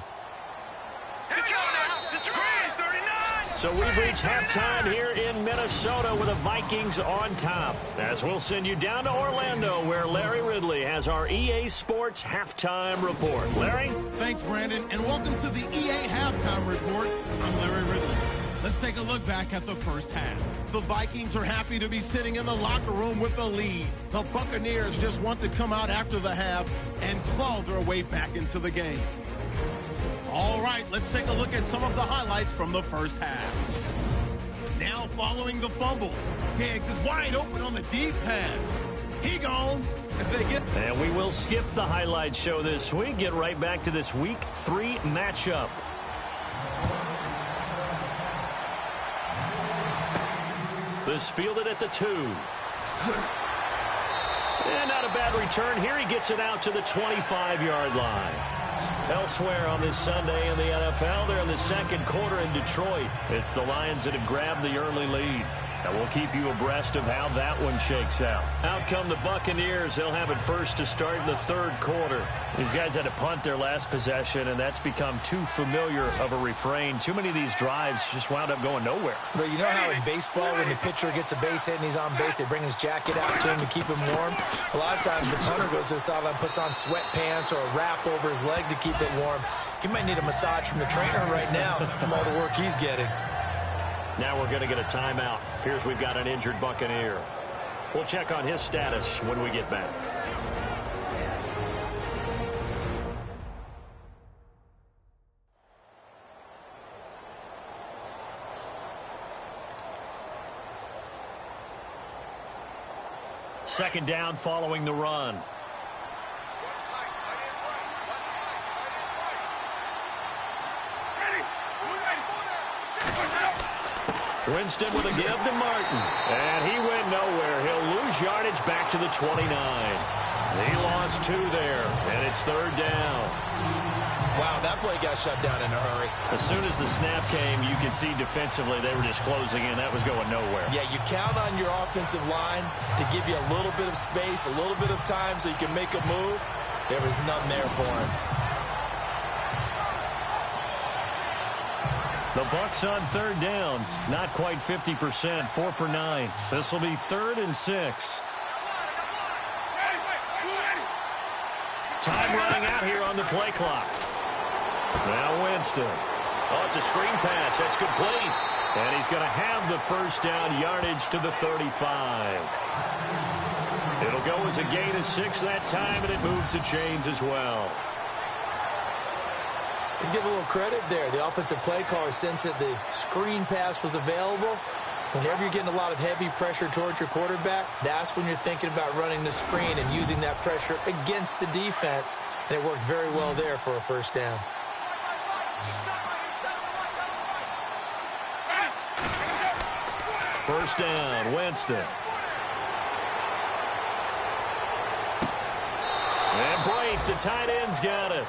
So we've reached halftime here in Minnesota with the Vikings on top. As we'll send you down to Orlando, where Larry Ridley has our EA Sports Halftime Report. Larry? Thanks, Brandon, and welcome to the EA Halftime Report. I'm Larry Ridley. Let's take a look back at the first half. The Vikings are happy to be sitting in the locker room with a lead. The Buccaneers just want to come out after the half and claw their way back into the game. All right, let's take a look at some of the highlights from the first half. Now following the fumble, Diggs is wide open on the deep pass. He gone as they get... And we will skip the highlight show this week. Get right back to this Week 3 matchup. This fielded at the 2. And not a bad return here. He gets it out to the 25-yard line. Elsewhere on this Sunday in the NFL, they're in the second quarter in Detroit. It's the Lions that have grabbed the early lead. And we'll keep you abreast of how that one shakes out. Out come the Buccaneers. They'll have it first to start in the third quarter. These guys had to punt their last possession, and that's become too familiar of a refrain. Too many of these drives just wound up going nowhere. But you know how in baseball, when the pitcher gets a base hit and he's on base, they bring his jacket out to him to keep him warm? A lot of times the punter goes to the sideline, puts on sweatpants or a wrap over his leg to keep it warm. He might need a massage from the trainer right now from all the work he's getting. Now we're going to get a timeout. Here's we've got an injured Buccaneer. We'll check on his status when we get back. Second down following the run. Winston with a give to Martin. And he went nowhere. He'll lose yardage back to the 29. He lost 2 there, and it's third down. Wow, that play got shut down in a hurry. As soon as the snap came, you could see defensively they were just closing in. That was going nowhere. Yeah, you count on your offensive line to give you a little bit of space, a little bit of time so you can make a move. There was none there for him. The Bucs on third down. Not quite 50%. 4 for 9. This will be 3rd and 6. Time running out here on the play clock. Now Winston. Oh, it's a screen pass. That's complete. And he's going to have the first down yardage to the 35. It'll go as a gain of 6 that time, and it moves the chains as well. Let's give a little credit there. The offensive play caller sensed that the screen pass was available. Whenever you're getting a lot of heavy pressure towards your quarterback, that's when you're thinking about running the screen and using that pressure against the defense. And it worked very well there for a first down. First down, Winston. And Brate, the tight end's got it.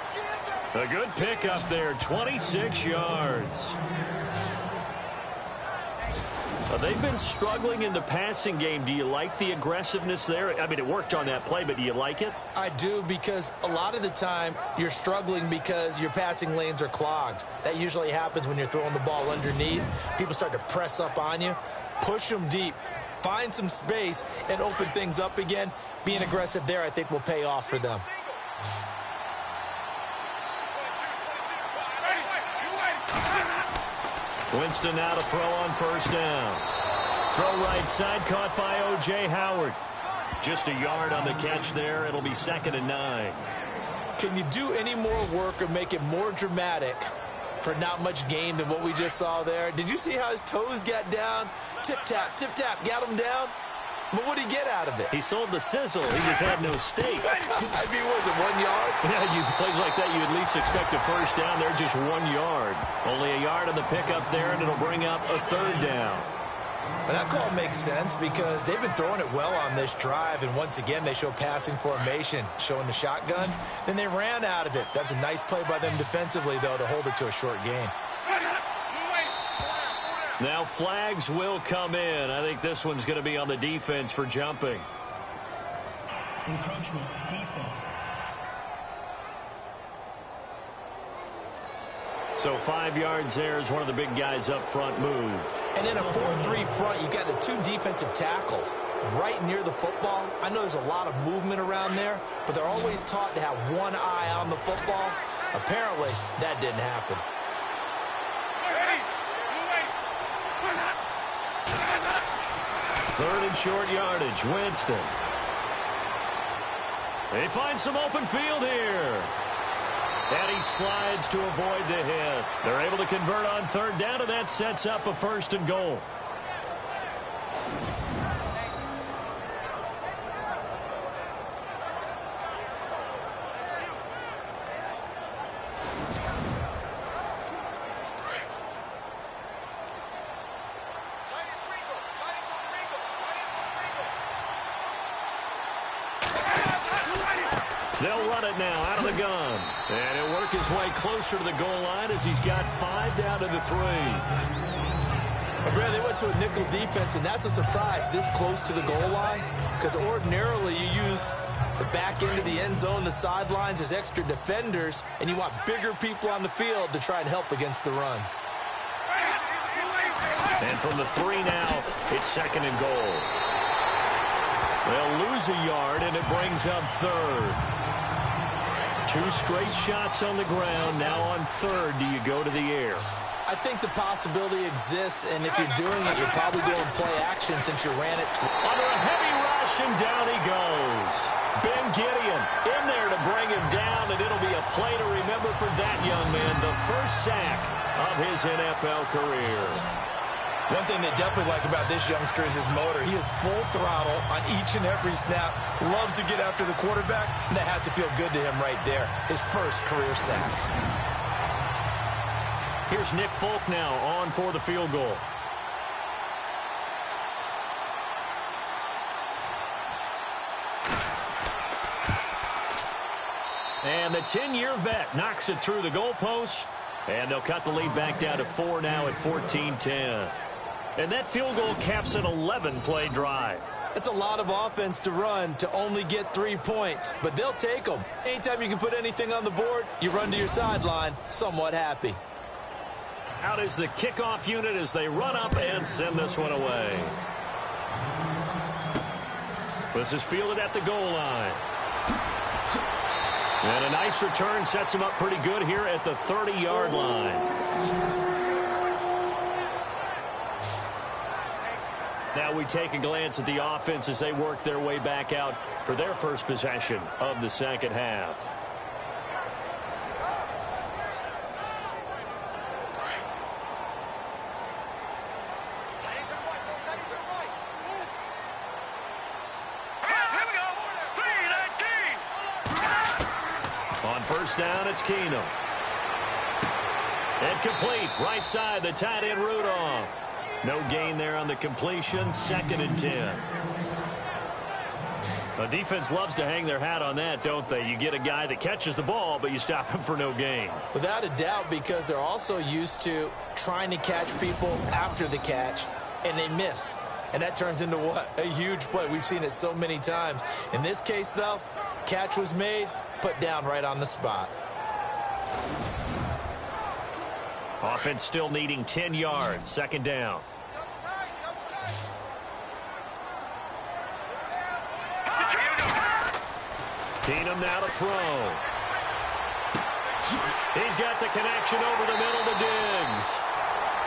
A good pickup there, 26 yards. They've been struggling in the passing game. Do you like the aggressiveness there? I mean, it worked on that play, but do you like it? I do, because a lot of the time you're struggling because your passing lanes are clogged. That usually happens when you're throwing the ball underneath. People start to press up on you. Push them deep. Find some space and open things up again. Being aggressive there, I think, will pay off for them. Winston now to throw on first down. Throw right side, caught by O.J. Howard. Just a yard on the catch there. It'll be 2nd and 9. Can you do any more work or make it more dramatic for not much gain than what we just saw there? Did you see how his toes got down? Tip-tap, got him down. But what did he get out of it? He sold the sizzle. He just had no steak. I mean, was it 1 yard? Yeah, plays like that, you at least expect a first down. They're just 1 yard. Only a yard on the pickup there, and it'll bring up a third down. But that call makes sense because they've been throwing it well on this drive, and once again, they show passing formation, showing the shotgun. Then they ran out of it. That's a nice play by them defensively, though, to hold it to a short gain. Now flags will come in. I think this one's going to be on the defense for jumping. Encroachment, defense. So 5 yards there as one of the big guys up front moved. And in a 4-3 front, you got the 2 defensive tackles right near the football. I know there's a lot of movement around there, but they're always taught to have one eye on the football. Apparently, that didn't happen. Third and short yardage, Winston. They find some open field here. And he slides to avoid the hit. They're able to convert on third down, and that sets up a first and goal. They'll run it now out of the gun. And he'll work his way closer to the goal line as he's got 5 down to the 3. Brad, they went to a nickel defense, and that's a surprise this close to the goal line because ordinarily you use the back end of the end zone, the sidelines as extra defenders, and you want bigger people on the field to try and help against the run. And from the 3 now, it's second and goal. They'll lose a yard, and it brings up third. 2 straight shots on the ground. Now on third, do you go to the air? I think the possibility exists, and if you're doing it, you're probably doing play action since you ran it. Under a heavy rush, and down he goes. Ben Gideon in there to bring him down, and it'll be a play to remember for that young man. The first sack of his NFL career. One thing they definitely like about this youngster is his motor. He is full throttle on each and every snap. Loves to get after the quarterback, and that has to feel good to him right there. His first career sack. Here's Nick Folk now on for the field goal. And the 10-year vet knocks it through the goalpost, and they'll cut the lead back down to 4 now at 14-10. And that field goal caps an 11-play drive. That's a lot of offense to run to only get 3 points, but they'll take them. Anytime you can put anything on the board, you run to your sideline somewhat happy. Out is the kickoff unit as they run up and send this one away. This is fielded at the goal line. And a nice return sets him up pretty good here at the 30-yard line. Now we take a glance at the offense as they work their way back out for their first possession of the second half. On first down, it's Keenum. And complete, right side, the tight end Rudolph. No gain there on the completion, 2nd and 10. The defense loves to hang their hat on that, don't they? You get a guy that catches the ball, but you stop him for no gain. Without a doubt, because they're also used to trying to catch people after the catch, and they miss. And that turns into what? A huge play. We've seen it so many times. In this case, though, catch was made, put down right on the spot. Offense still needing 10 yards, 2nd down. Keenum now to throw. He's got the connection over the middle to Diggs.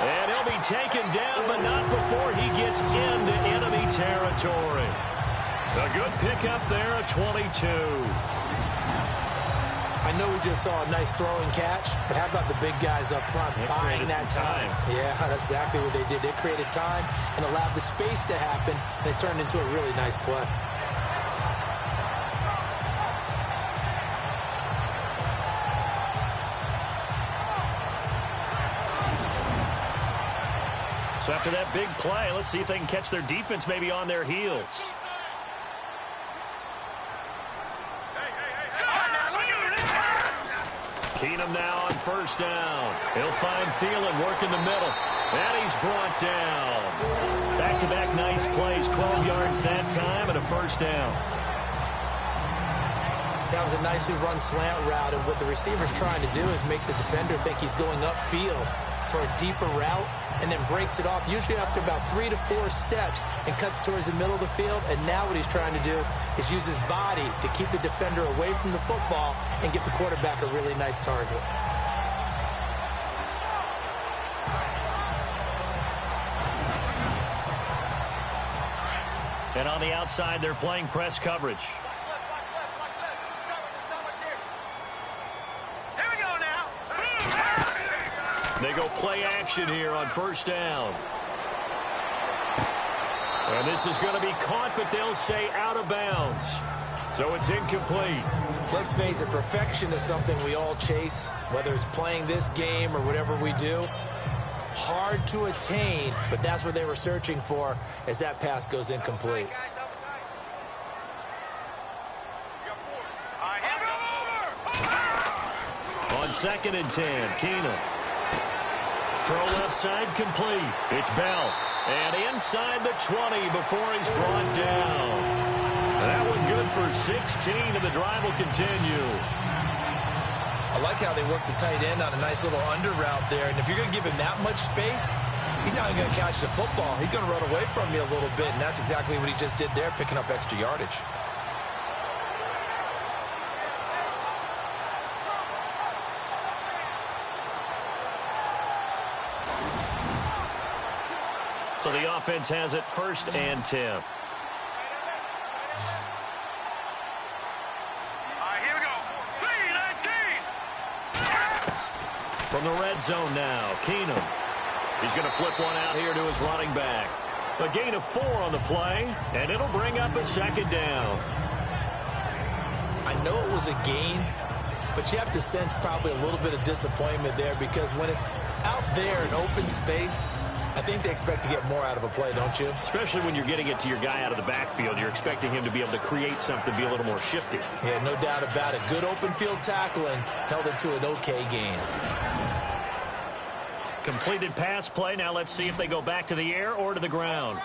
And he'll be taken down, but not before he gets into enemy territory. A good pickup there at 22. I I know we just saw a nice throwing catch, but how about the big guys up front buying that time? Yeah, that's exactly what they did. They created time and allowed the space to happen, and it turned into a really nice play. So after that big play, let's see if they can catch their defense maybe on their heels. Keenum now on first down. He'll find Thielen working the middle. And he's brought down. Back-to-back nice plays, 12 yards that time and a first down. That was a nicely run slant route, and what the receiver's trying to do is make the defender think he's going upfield for a deeper route, and then breaks it off, usually after about 3 to 4 steps, and cuts towards the middle of the field. And now what he's trying to do is use his body to keep the defender away from the football and give the quarterback a really nice target. And on the outside, they're playing press coverage. They go play action here on first down. And this is going to be caught, but they'll say out of bounds. So it's incomplete. Let's face it, perfection is something we all chase, whether it's playing this game or whatever we do. Hard to attain, but that's what they were searching for as that pass goes incomplete. On 2nd and 10, Keenum. Throw left side complete. It's Bell. And inside the 20 before he's brought down. That one good for 16, and the drive will continue. I like how they work the tight end on a nice little under route there. And if you're going to give him that much space, he's not going to catch the football. He's going to run away from you a little bit, and that's exactly what he just did there, picking up extra yardage. So the offense has it 1st and 10. Here we go. 3-19. From the red zone now, Keenum. He's going to flip one out here to his running back. A gain of 4 on the play, and it'll bring up a 2nd down. I know it was a gain, but you have to sense probably a little bit of disappointment there, because when it's out there in open space, I think they expect to get more out of a play, don't you? Especially when you're getting it to your guy out of the backfield. You're expecting him to be able to create something, be a little more shifty. Yeah, no doubt about it. Good open field tackling held it to an okay gain. Completed pass play. Now let's see if they go back to the air or to the ground.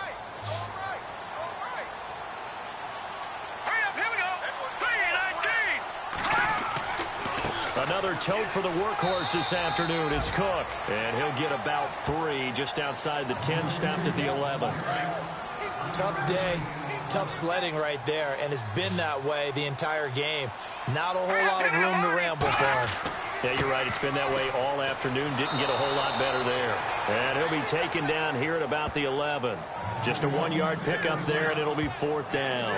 Another tote for the workhorse this afternoon. It's Cook. And he'll get about 3 just outside the 10, stopped at the 11. Tough day, tough sledding right there, and it's been that way the entire game. Not a whole lot of room to ramble for him. Yeah, you're right. It's been that way all afternoon. Didn't get a whole lot better there. And he'll be taken down here at about the 11. Just a 1-yard pickup there, and it'll be 4th down.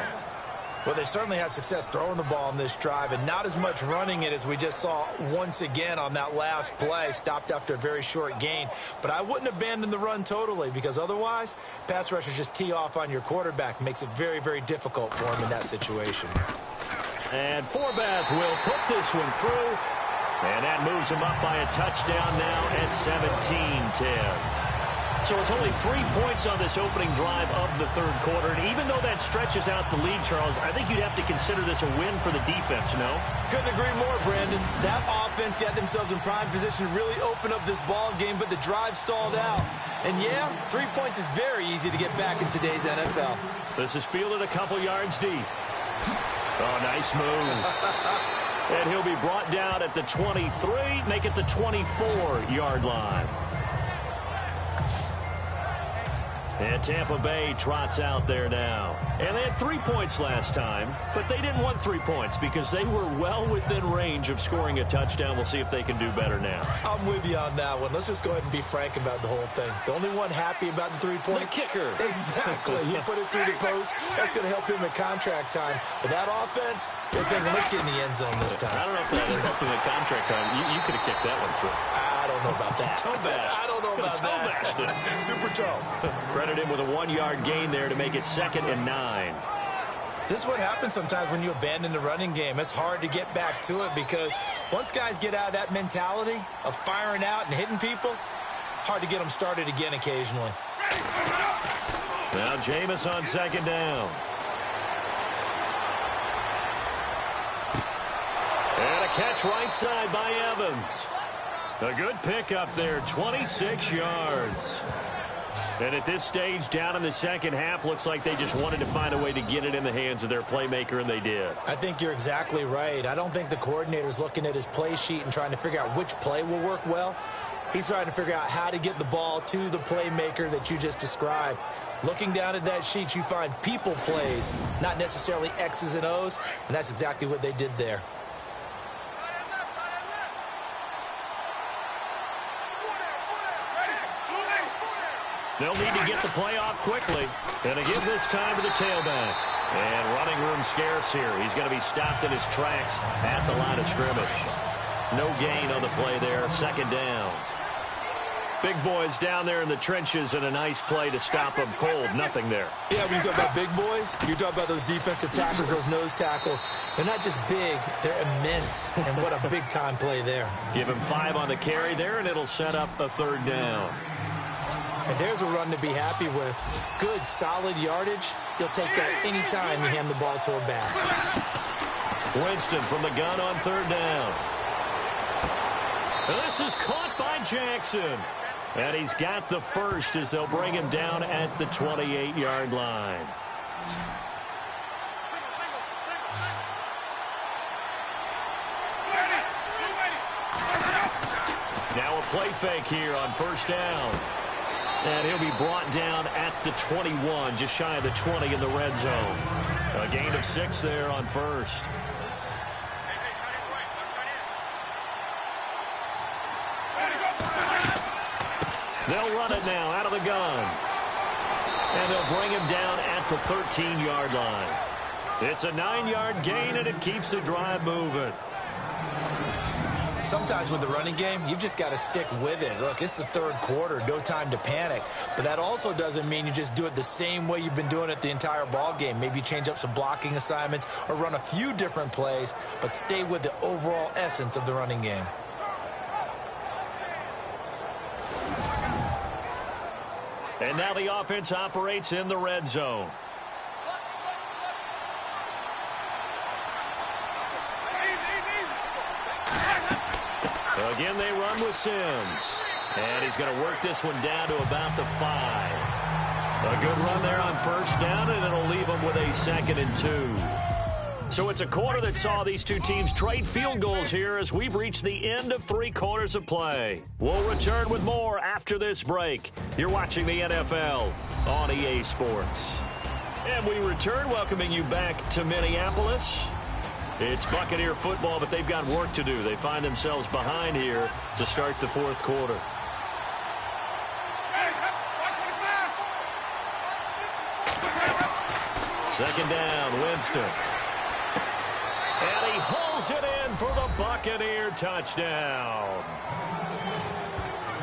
Well, they certainly had success throwing the ball on this drive, and not as much running it as we just saw once again on that last play. Stopped after a very short gain. But I wouldn't abandon the run totally, because otherwise, pass rushers just tee off on your quarterback. Makes it very, very difficult for him in that situation. And Forbath will put this one through. And that moves him up by a touchdown now at 17-10. So it's only 3 points on this opening drive of the 3rd quarter. And even though that stretches out the lead, Charles, I think you'd have to consider this a win for the defense, no? Couldn't agree more, Brandon. That offense got themselves in prime position to really open up this ball game, but the drive stalled out. And yeah, 3 points is very easy to get back in today's NFL. This is fielded a couple yards deep. Oh, nice move. And he'll be brought down at the 23, make it the 24-yard line. And Tampa Bay trots out there now. And they had 3 points last time, but they didn't want 3 points because they were well within range of scoring a touchdown. We'll see if they can do better now. I'm with you on that one. Let's just go ahead and be frank about the whole thing. The only one happy about the 3-point? The kicker. Exactly. He put it through the post. That's going to help him in contract time. But that offense, they're thinking, let's get in the end zone this time. I don't know if that would help him in contract time. You could have kicked that one through. I don't know about that. Toe bash. I don't know about toe that. Bashed it. Super toe. Credit him with a 1-yard gain there to make it 2nd and 9. This is what happens sometimes when you abandon the running game. It's hard to get back to it because once guys get out of that mentality of firing out and hitting people, hard to get them started again occasionally. Now Jameis on 2nd down. And a catch right side by Evans. A good pickup there, 26 yards. And at this stage, down in the second half, looks like they just wanted to find a way to get it in the hands of their playmaker, and they did. I think you're exactly right. I don't think the coordinator's looking at his play sheet and trying to figure out which play will work well. He's trying to figure out how to get the ball to the playmaker that you just described. Looking down at that sheet, you find people plays, not necessarily X's and O's, and that's exactly what they did there. They'll need to get the play off quickly. And to give this time to the tailback. And running room scarce here. He's going to be stopped in his tracks at the line of scrimmage. No gain on the play there. 2nd down. Big boys down there in the trenches, and a nice play to stop them cold. Nothing there. Yeah, when you talk about big boys, you're talking about those defensive tackles, those nose tackles. They're not just big, they're immense. And what a big-time play there. Give him 5 on the carry there, and it'll set up a 3rd down. And there's a run to be happy with. Good, solid yardage. You'll take that any time you hand the ball to a back. Winston from the gun on 3rd down. And this is caught by Jackson. And he's got the first as they'll bring him down at the 28-yard line. Now a play fake here on 1st down. And he'll be brought down at the 21, just shy of the 20 in the red zone. A gain of 6 there on 1st. They'll run it now out of the gun. And they'll bring him down at the 13-yard line. It's a 9-yard gain, and it keeps the drive moving. Sometimes with the running game, you've just got to stick with it. Look, it's the 3rd quarter, no time to panic. But that also doesn't mean you just do it the same way you've been doing it the entire ball game. Maybe change up some blocking assignments or run a few different plays, but stay with the overall essence of the running game. And now the offense operates in the red zone. Again, they run with Sims. And he's going to work this one down to about the 5. A good run there on 1st down, and it'll leave them with a 2nd and 2. So it's a quarter that saw these two teams trade field goals here as we've reached the end of 3 quarters of play. We'll return with more after this break. You're watching the NFL on EA Sports. And we return, welcoming you back to Minneapolis. It's Buccaneer football, but they've got work to do. They find themselves behind here to start the 4th quarter. Second down, Winston. And he hauls it in for the Buccaneer touchdown.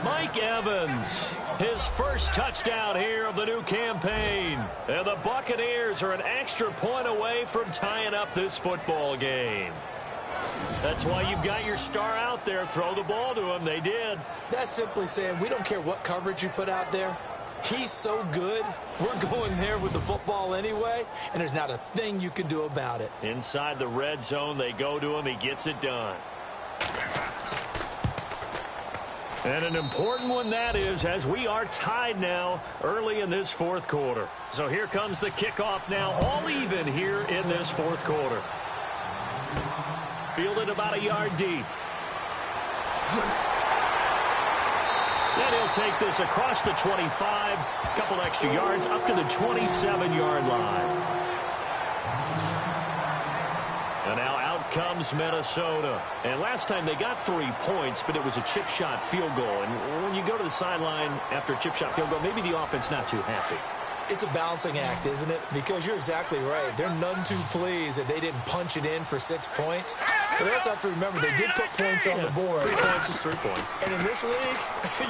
Mike Evans, his first touchdown here of the new campaign. And the Buccaneers are an extra point away from tying up this football game. That's why you've got your star out there. Throw the ball to him. They did. That's simply saying we don't care what coverage you put out there. He's so good, we're going there with the football anyway, and there's not a thing you can do about it. Inside the red zone, they go to him. He gets it done. And an important one that is, as we are tied now early in this 4th quarter. So here comes the kickoff now, all even here in this 4th quarter. Fielded about a yard deep. And he'll take this across the 25, a couple extra yards up to the 27-yard line. And now out comes Minnesota. And last time they got 3 points, but it was a chip shot field goal. And when you go to the sideline after a chip shot field goal, maybe the offense not too happy. It's a balancing act, isn't it? Because you're exactly right. They're none too pleased that they didn't punch it in for 6 points. But they also have to remember they did put points on the board. 3 points is 3 points. And in this league,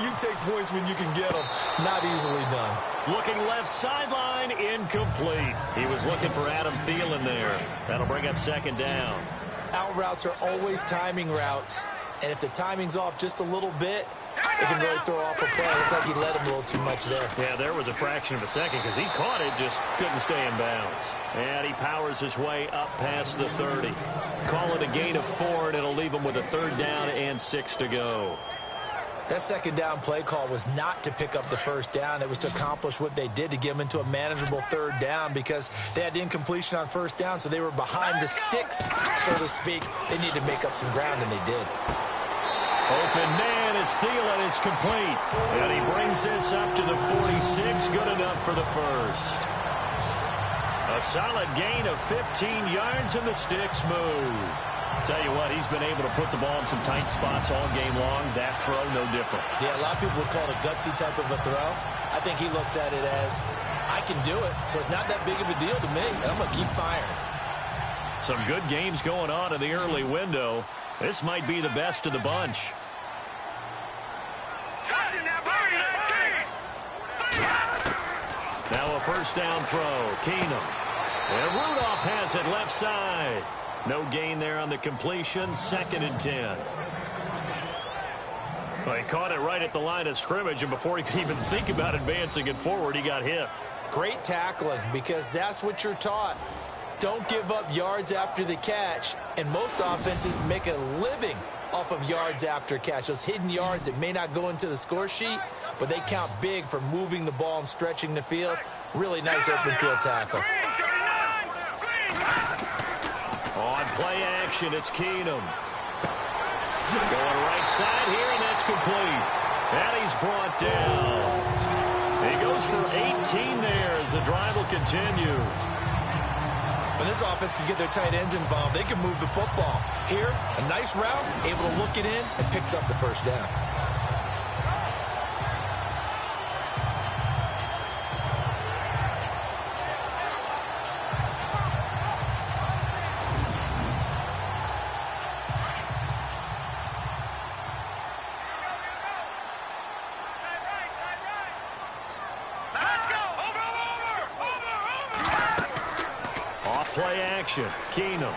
you take points when you can get them. Not easily done. Looking left sideline, incomplete. He was looking for Adam Thielen there. That'll bring up second down. Out routes are always timing routes. And if the timing's off just a little bit, it can really throw off a play. It looked like he let him a little too much there. Yeah, there was a fraction of a second because he caught it, just couldn't stay in bounds. And he powers his way up past the 30. Call it a gain of 4, and it'll leave him with a 3rd down and 6 to go. That second down play call was not to pick up the 1st down. It was to accomplish what they did, to get them into a manageable 3rd down, because they had incompletion on 1st down, so they were behind the sticks, so to speak. They needed to make up some ground, and they did. Open man is Thielen. It's complete. And he brings this up to the 46. Good enough for the first. A solid gain of 15 yards, and the sticks move. Tell you what, he's been able to put the ball in some tight spots all game long. That throw, no different. Yeah, a lot of people would call it a gutsy type of a throw. I think he looks at it as, I can do it, so it's not that big of a deal to me, and I'm going to keep firing. Some good games going on in the early window. This might be the best of the bunch. Now a first down throw. Keenum. And Rudolph has it left side. No gain there on the completion. 2nd and 10. Well, he caught it right at the line of scrimmage, and before he could even think about advancing it forward, he got hit. Great tackling, because that's what you're taught. Don't give up yards after the catch, and most offenses make a living off of yards after catch. Those hidden yards that may not go into the score sheet, but they count big for moving the ball and stretching the field. Really nice open field tackle. On play action, it's Keenum. Going right side here, and that's complete. And he's brought down. He goes for 18 there as the drive will continue. When this offense can get their tight ends involved, they can move the football. Here, a nice route, able to look it in, and picks up the 1st down. Play action. Keenum.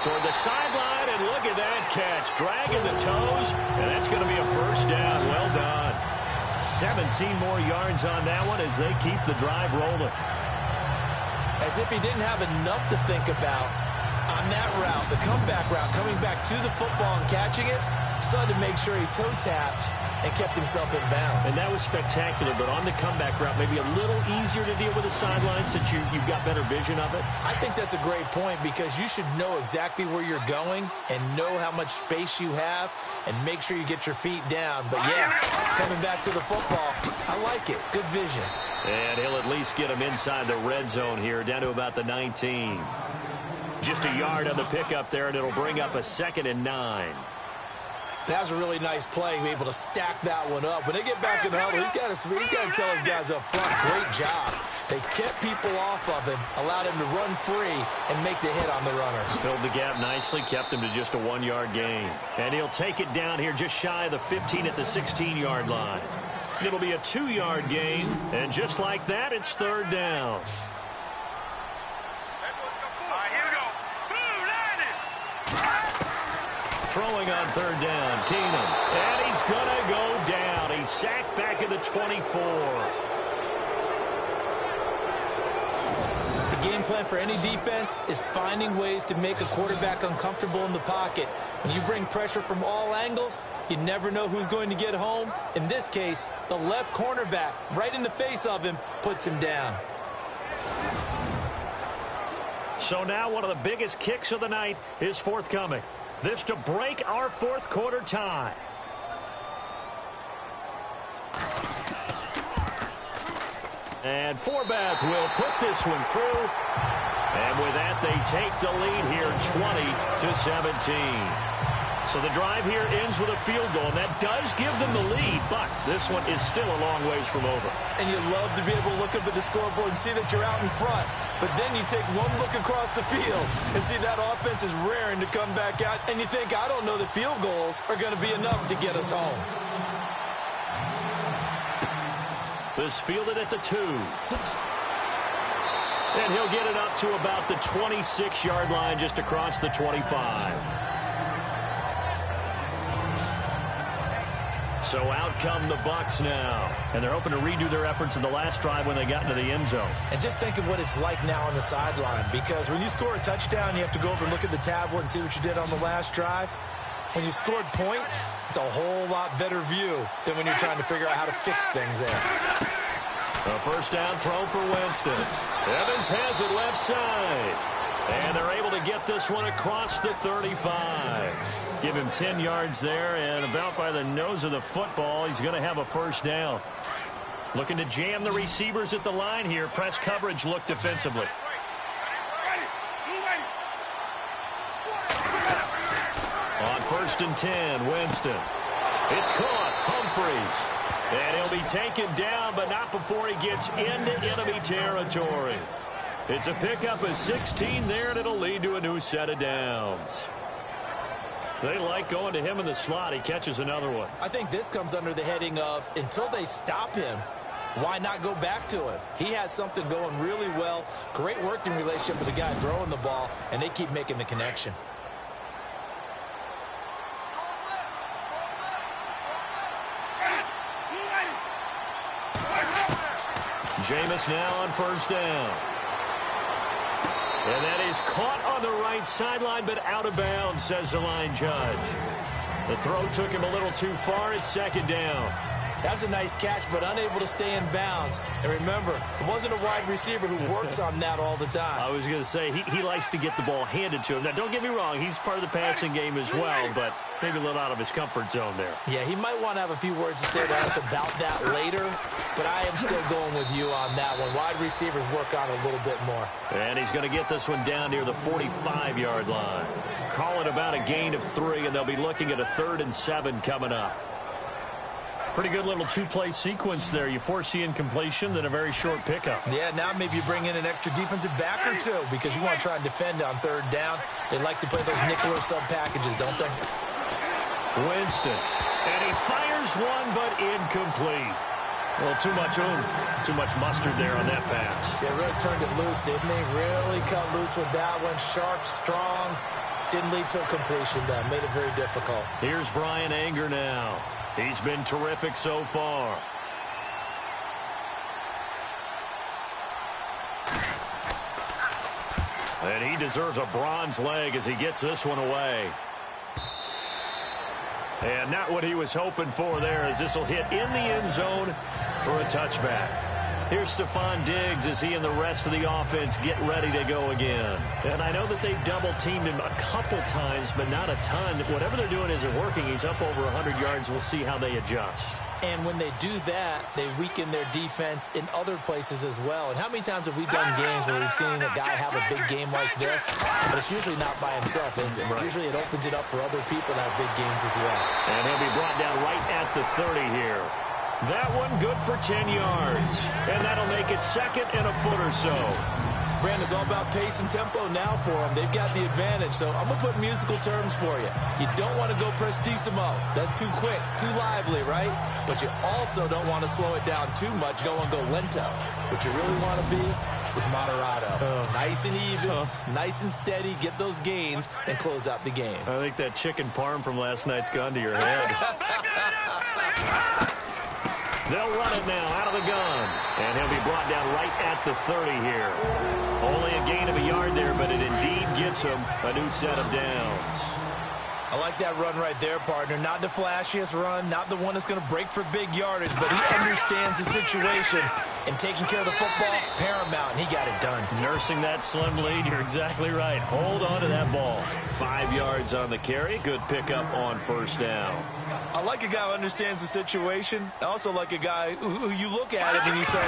Toward the sideline, and look at that catch. Dragging the toes, and that's going to be a 1st down. Well done. 17 more yards on that one as they keep the drive rolling. As if he didn't have enough to think about on that route, the comeback route, coming back to the football and catching it, decided to make sure he toe-tapped and kept himself in bounds. And that was spectacular, but on the comeback route, maybe a little easier to deal with the sideline since you've got better vision of it. I think that's a great point, because you should know exactly where you're going and know how much space you have and make sure you get your feet down. But, yeah, coming back to the football, I like it. Good vision. And he'll at least get him inside the red zone here, down to about the 19. Just a yard on the pickup there, and it'll bring up a 2nd and 9. That was a really nice play, able to stack that one up. When they get back in the huddle, he's got to tell his guys up front, great job. They kept people off of him, allowed him to run free and make the hit on the runner. Filled the gap nicely, kept him to just a 1-yard gain. And he'll take it down here just shy of the 15 at the 16-yard line. It'll be a 2-yard gain, and just like that, it's 3rd down. Throwing on 3rd down, Keenum. And he's going to go down. He's sacked back at the 24. The game plan for any defense is finding ways to make a quarterback uncomfortable in the pocket. When you bring pressure from all angles, you never know who's going to get home. In this case, the left cornerback, right in the face of him, puts him down. So now one of the biggest kicks of the night is forthcoming. This to break our 4th quarter tie. And Forbath will put this one through. And with that, they take the lead here 20-17. So the drive here ends with a field goal, and that does give them the lead, but this one is still a long ways from over. And you love to be able to look up at the scoreboard and see that you're out in front. But then you take one look across the field and see that offense is raring to come back out, and you think, I don't know that field goals are going to be enough to get us home. This fielded at the 2. And he'll get it up to about the 26-yard line, just across the 25. So out come the Bucs now. And they're hoping to redo their efforts in the last drive when they got into the end zone. And just think of what it's like now on the sideline, because when you score a touchdown, you have to go over and look at the tablet and see what you did on the last drive. When you scored points, it's a whole lot better view than when you're trying to figure out how to fix things there. A first down throw for Winston. Evans has it left side. And they're able to get this one across the 35. Give him 10 yards there, and about by the nose of the football, he's going to have a first down. Looking to jam the receivers at the line here. Press coverage look defensively. On 1st and 10, Winston. It's caught. Humphreys. And he'll be taken down, but not before he gets into enemy territory. It's a pickup of 16 there, and it'll lead to a new set of downs. They like going to him in the slot. He catches another one. I think this comes under the heading of, until they stop him, why not go back to him? He has something going really well. Great working relationship with the guy throwing the ball, and they keep making the connection. Jameis now on first down. And that is caught on the right sideline, but out of bounds, says the line judge. The throw took him a little too far. It's second down. That was a nice catch, but unable to stay in bounds. And remember, it wasn't a wide receiver who works on that all the time. I was going to say, he likes to get the ball handed to him. Now, don't get me wrong, he's part of the passing game as well, but maybe a little out of his comfort zone there. Yeah, he might want to have a few words to say to us about that later, but I am still going with you on that one. Wide receivers work on it a little bit more. And he's going to get this one down near the 45-yard line. Call it about a gain of 3, and they'll be looking at a 3rd and 7 coming up. Pretty good little two-play sequence there. You force the incompletion, then a very short pickup. Yeah, now maybe you bring in an extra defensive back or two because you want to try and defend on 3rd down. They like to play those nickel or sub packages, don't they? Winston. And he fires one, but incomplete. Well, too much oomph, too much mustard there on that pass. Yeah, really turned it loose, didn't he? Really cut loose with that one. Sharp, strong. Didn't lead to a completion, though. Made it very difficult. Here's Brian Anger now. He's been terrific so far. And he deserves a bronze leg as he gets this one away. And not what he was hoping for there, as this will hit in the end zone for a touchback. Here's Stephon Diggs as he and the rest of the offense get ready to go again. And I know that they've double-teamed him a couple times, but not a ton. Whatever they're doing isn't working. He's up over 100 yards. We'll see how they adjust. And when they do that, they weaken their defense in other places as well. And how many times have we done games where we've seen a guy have a big game like this? But it's usually not by himself, is it? Right. Usually it opens it up for other people to have big games as well. And he'll be brought down right at the 30 here. That one good for 10 yards. And that'll make it 2nd and a foot or so. Brandon, it's all about pace and tempo now for them. They've got the advantage, so I'm going to put musical terms for you. You don't want to go prestissimo. That's too quick, too lively, right? But you also don't want to slow it down too much. You don't want to go lento. What you really want to be is moderato. Nice and even, nice and steady, get those gains, and close out the game. I think that chicken parm from last night's gone to your head. They'll run it now out of the gun. And he'll be brought down right at the 30 here. Only a gain of a yard there, but it indeed gets him a new set of downs. I like that run right there, partner. Not the flashiest run, not the one that's going to break for big yardage, but he understands the situation. And taking care of the football, paramount, and he got it done. Nursing that slim lead, you're exactly right. Hold on to that ball. 5 yards on the carry. Good pickup on first down. I like a guy who understands the situation. I also like a guy who you look at him and you say,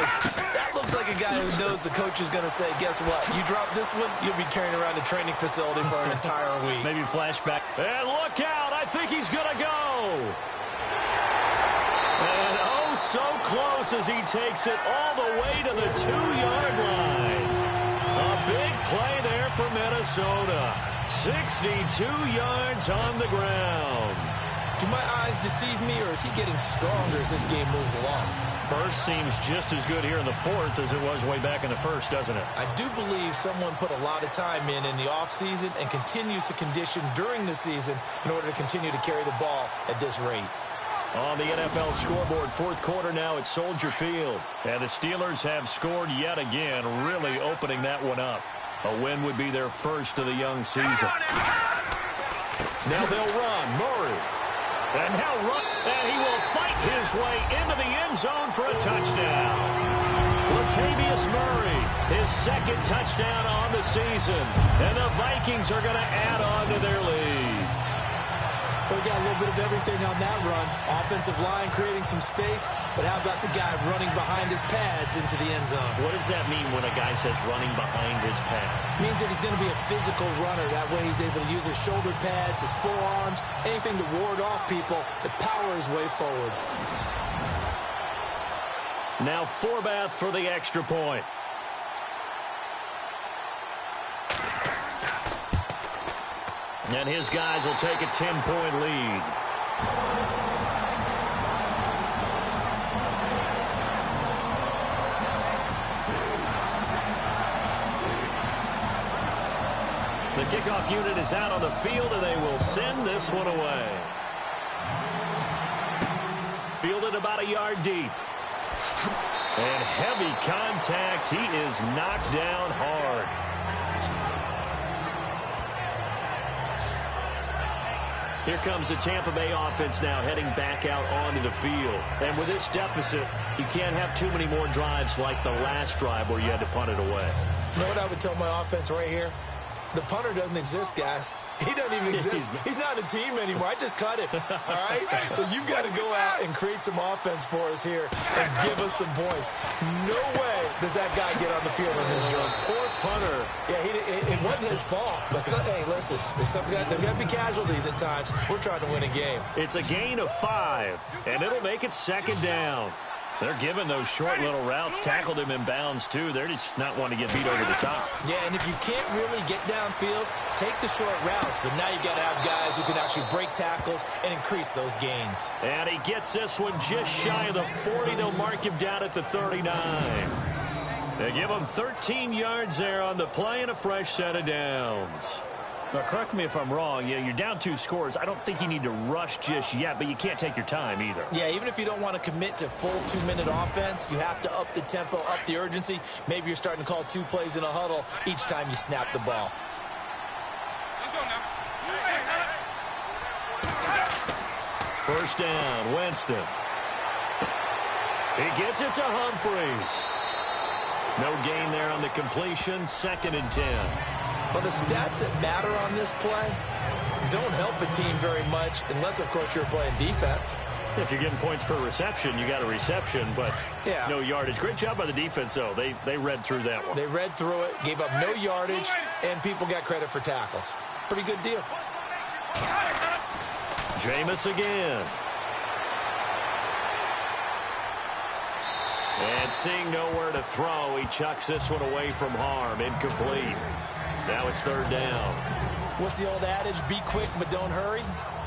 that looks like a guy who knows the coach is going to say, guess what? You drop this one, you'll be carrying around the training facility for an entire week. Maybe flashback. And look out. I think he's going to go. And oh, so close as he takes it all the way to the 2-yard line. A big play there for Minnesota. 62 yards on the ground. Do my eyes deceive me, or is he getting stronger as this game moves along? First seems just as good here in the fourth as it was way back in the first, doesn't it? I do believe someone put a lot of time in the offseason and continues to condition during the season in order to continue to carry the ball at this rate. On the NFL scoreboard, fourth quarter now at Soldier Field. And the Steelers have scored yet again, really opening that one up. A win would be their first of the young season. Now they'll run. Murray. And now run. And he will fight his way into the end zone for a touchdown. Latavius Murray, his second touchdown on the season. And the Vikings are going to add on to their lead. We got a little bit of everything on that run. Offensive line creating some space, but how about the guy running behind his pads into the end zone? What does that mean when a guy says running behind his pad? Means that he's going to be a physical runner. That way he's able to use his shoulder pads, his forearms, anything to ward off people, to power his way forward. Now Forbath for the extra point. And his guys will take a 10-point lead. The kickoff unit is out on the field, and they will send this one away. Fielded about a yard deep. And heavy contact. He is knocked down hard. Here comes the Tampa Bay offense now heading back out onto the field. And with this deficit, you can't have too many more drives like the last drive where you had to punt it away. You know what I would tell my offense right here? The punter doesn't exist, guys. He doesn't even exist. He's not a team anymore. I just cut him, all right? So you've got to go out and create some offense for us here and give us some points. No way does that guy get on the field on this drive. Poor punter. Yeah, it wasn't his fault. But, hey, listen, there's got to be casualties at times. We're trying to win a game. It's a gain of 5, and it'll make it second down. They're giving those short little routes. Tackled him in bounds, too. They're just not wanting to get beat over the top. Yeah, and if you can't really get downfield, take the short routes. But now you've got to have guys who can actually break tackles and increase those gains. And he gets this one just shy of the 40. They'll mark him down at the 39. They give him 13 yards there on the play and a fresh set of downs. Now, correct me if I'm wrong. Yeah, you're down 2 scores. I don't think you need to rush just yet, but you can't take your time either. Yeah, even if you don't want to commit to full 2-minute offense, you have to up the tempo, up the urgency. Maybe you're starting to call 2 plays in a huddle each time you snap the ball. First down, Winston. He gets it to Humphreys. No gain there on the completion. 2nd and 10. Well, the stats that matter on this play don't help a team very much unless, of course, you're playing defense. If you're getting points per reception, you got a reception, but no yardage. Great job by the defense, though. They read through that one. They read through it, gave up no yardage, and people got credit for tackles. Pretty good deal. Jameis again. And seeing nowhere to throw, he chucks this one away from harm. Incomplete. Now it's 3rd down. What's the old adage? Be quick, but don't hurry.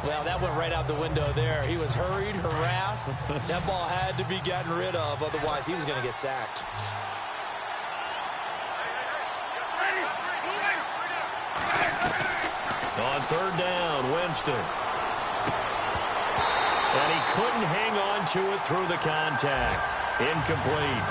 Well, that went right out the window there. He was hurried, harassed. That ball had to be gotten rid of. Otherwise, he was going to get sacked. On 3rd down, Winston. And he couldn't hang on to it through the contact. Incomplete.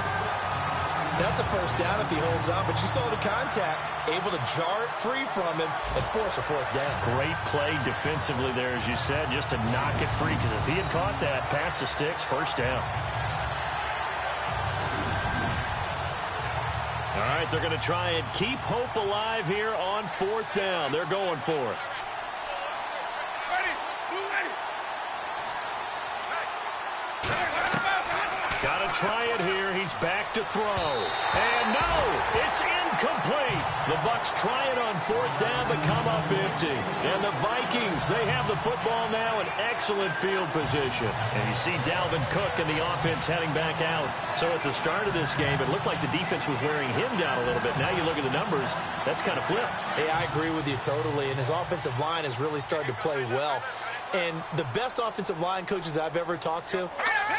That's a first down if he holds on, but you saw the contact, able to jar it free from him and force a 4th down. Great play defensively there, as you said, just to knock it free, because if he had caught that, pass the sticks, 1st down. All right, they're going to try and keep hope alive here on 4th down. They're going for it. Got to try it here. He's back to throw. And no, it's incomplete. The Bucs try it on 4th down but come up empty. And the Vikings, they have the football now in excellent field position. And you see Dalvin Cook and the offense heading back out. So at the start of this game, it looked like the defense was wearing him down a little bit. Now you look at the numbers, that's kind of flipped. Hey, I agree with you totally. And his offensive line has really started to play well. And the best offensive line coaches that I've ever talked to,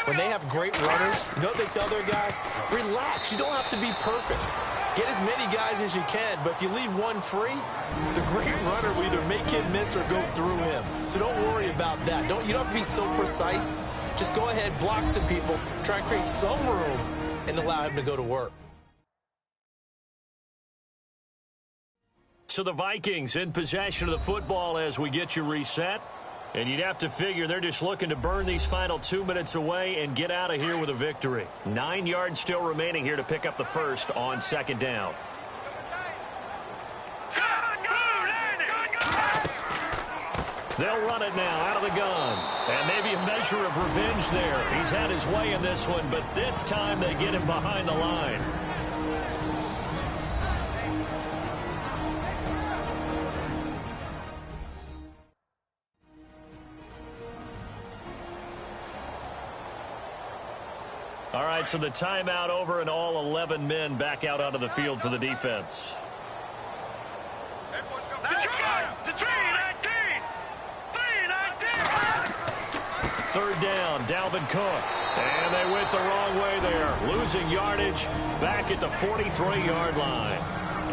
when they have great runners, you know what they tell their guys? Relax. You don't have to be perfect. Get as many guys as you can, but if you leave one free, the great runner will either make him miss or go through him. So don't worry about that. You don't have to be so precise. Just go ahead, block some people, try and create some room, and allow him to go to work. So the Vikings in possession of the football as we get you reset. And you'd have to figure they're just looking to burn these final 2 minutes away and get out of here with a victory. 9 yards still remaining here to pick up the first on 2nd down. They'll run it now out of the gun. And maybe a measure of revenge there. He's had his way in this one, but this time they get him behind the line. All right, so the timeout over and all 11 men back out onto the field for the defense. Third down, Dalvin Cook. And they went the wrong way there. Losing yardage back at the 43-yard line.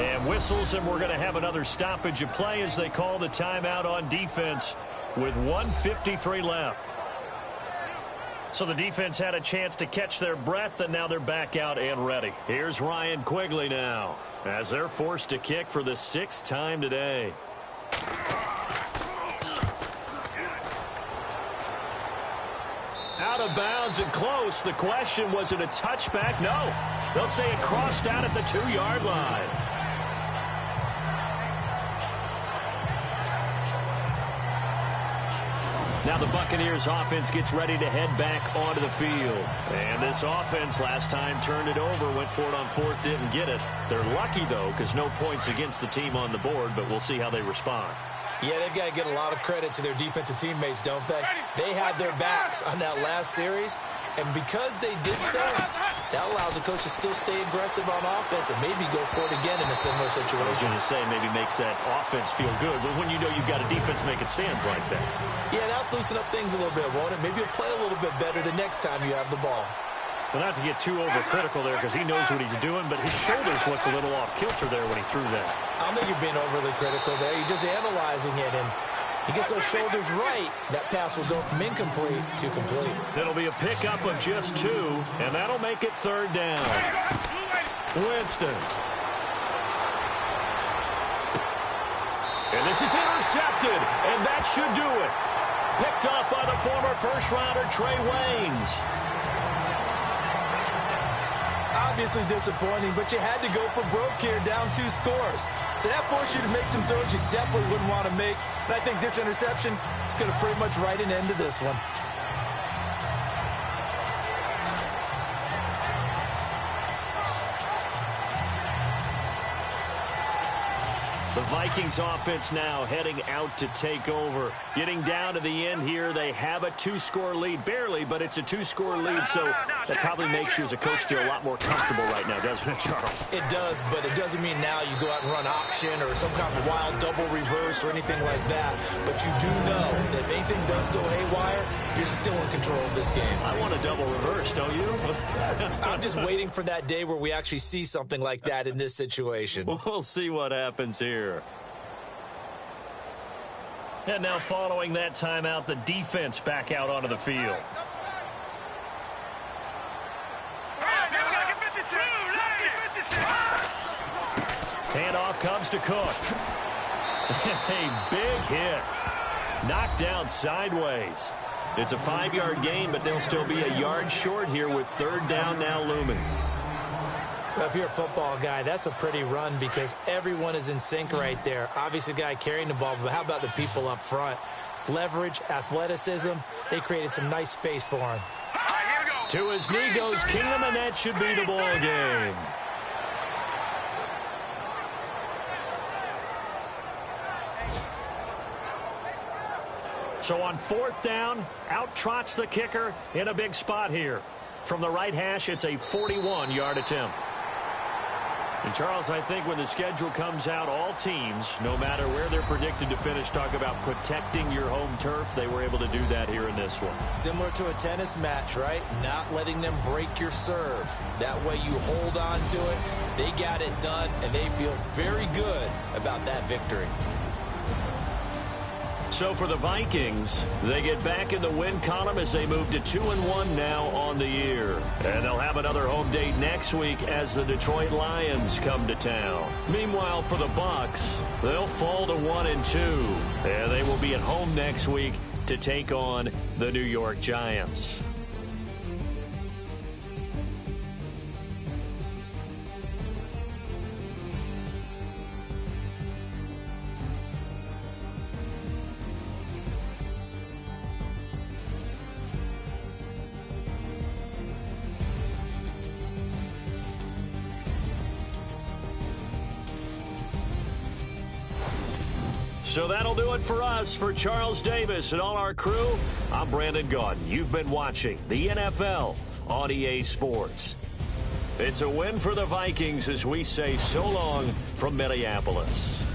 And whistles, and we're going to have another stoppage of play as they call the timeout on defense with 1:53 left. So the defense had a chance to catch their breath, and now they're back out and ready. Here's Ryan Quigley now as they're forced to kick for the 6th time today. Out of bounds and close. The question, was it a touchback? No. They'll say it crossed out at the 2-yard line. Now the Buccaneers offense gets ready to head back onto the field. And this offense last time turned it over, went for it on 4th, didn't get it. They're lucky, though, because no points against the team on the board, but we'll see how they respond. Yeah, they've got to get a lot of credit to their defensive teammates, don't they? They had their backs on that last series, and because they did so, that allows the coach to still stay aggressive on offense and maybe go for it again in a similar situation. I was going to say maybe makes that offense feel good, but when you know you've got a defense making stands like that. Yeah, that'll loosen up things a little bit, won't it? Maybe you'll play a little bit better the next time you have the ball. Well, not to get too overcritical there because he knows what he's doing, but his shoulders looked a little off kilter there when he threw that. I don't think you're being overly critical there. You're just analyzing it, and he gets those shoulders right. That pass will go from incomplete to complete. It'll be a pickup of just 2, and that'll make it 3rd down. Winston. And this is intercepted, and that should do it. Picked up by the former first-rounder Trey Waynes. Obviously disappointing, but you had to go for broke here, down 2 scores. So that forced you to make some throws you definitely wouldn't want to make. And I think this interception is going to pretty much write an end to this one. The Vikings offense now heading out to take over. Getting down to the end here, they have a 2-score lead. Barely, but it's a 2-score lead, so that probably makes you as a coach feel a lot more comfortable right now, doesn't it, Charles? It does, but it doesn't mean now you go out and run option or some kind of wild double reverse or anything like that. But you do know that if anything does go haywire, you're still in control of this game. I want a double reverse, don't you? I'm just waiting for that day where we actually see something like that in this situation. We'll see what happens here. And now following that timeout, the defense back out onto the field. Handoff comes to Cook. A big hit. Knocked down sideways. It's a 5-yard gain, but they'll still be a yard short here with 3rd down now looming. Well, if you're a football guy, that's a pretty run because everyone is in sync right there. Obviously, the guy carrying the ball, but how about the people up front? Leverage, athleticism, they created some nice space for him. To his knee goes Keenum, and that should be the ball game. So on 4th down, out trots the kicker in a big spot here. From the right hash, it's a 41-yard attempt. And, Charles, I think when the schedule comes out, all teams, no matter where they're predicted to finish, talk about protecting your home turf. They were able to do that here in this one. Similar to a tennis match, right? Not letting them break your serve. That way you hold on to it. They got it done, and they feel very good about that victory. So for the Vikings, they get back in the win column as they move to 2-1 now on the year. And they'll have another home date next week as the Detroit Lions come to town. Meanwhile, for the Bucs, they'll fall to 1-2. And they will be at home next week to take on the New York Giants. So that'll do it for us. For Charles Davis and all our crew, I'm Brandon Gaudin. You've been watching the NFL on EA Sports. It's a win for the Vikings as we say so long from Minneapolis.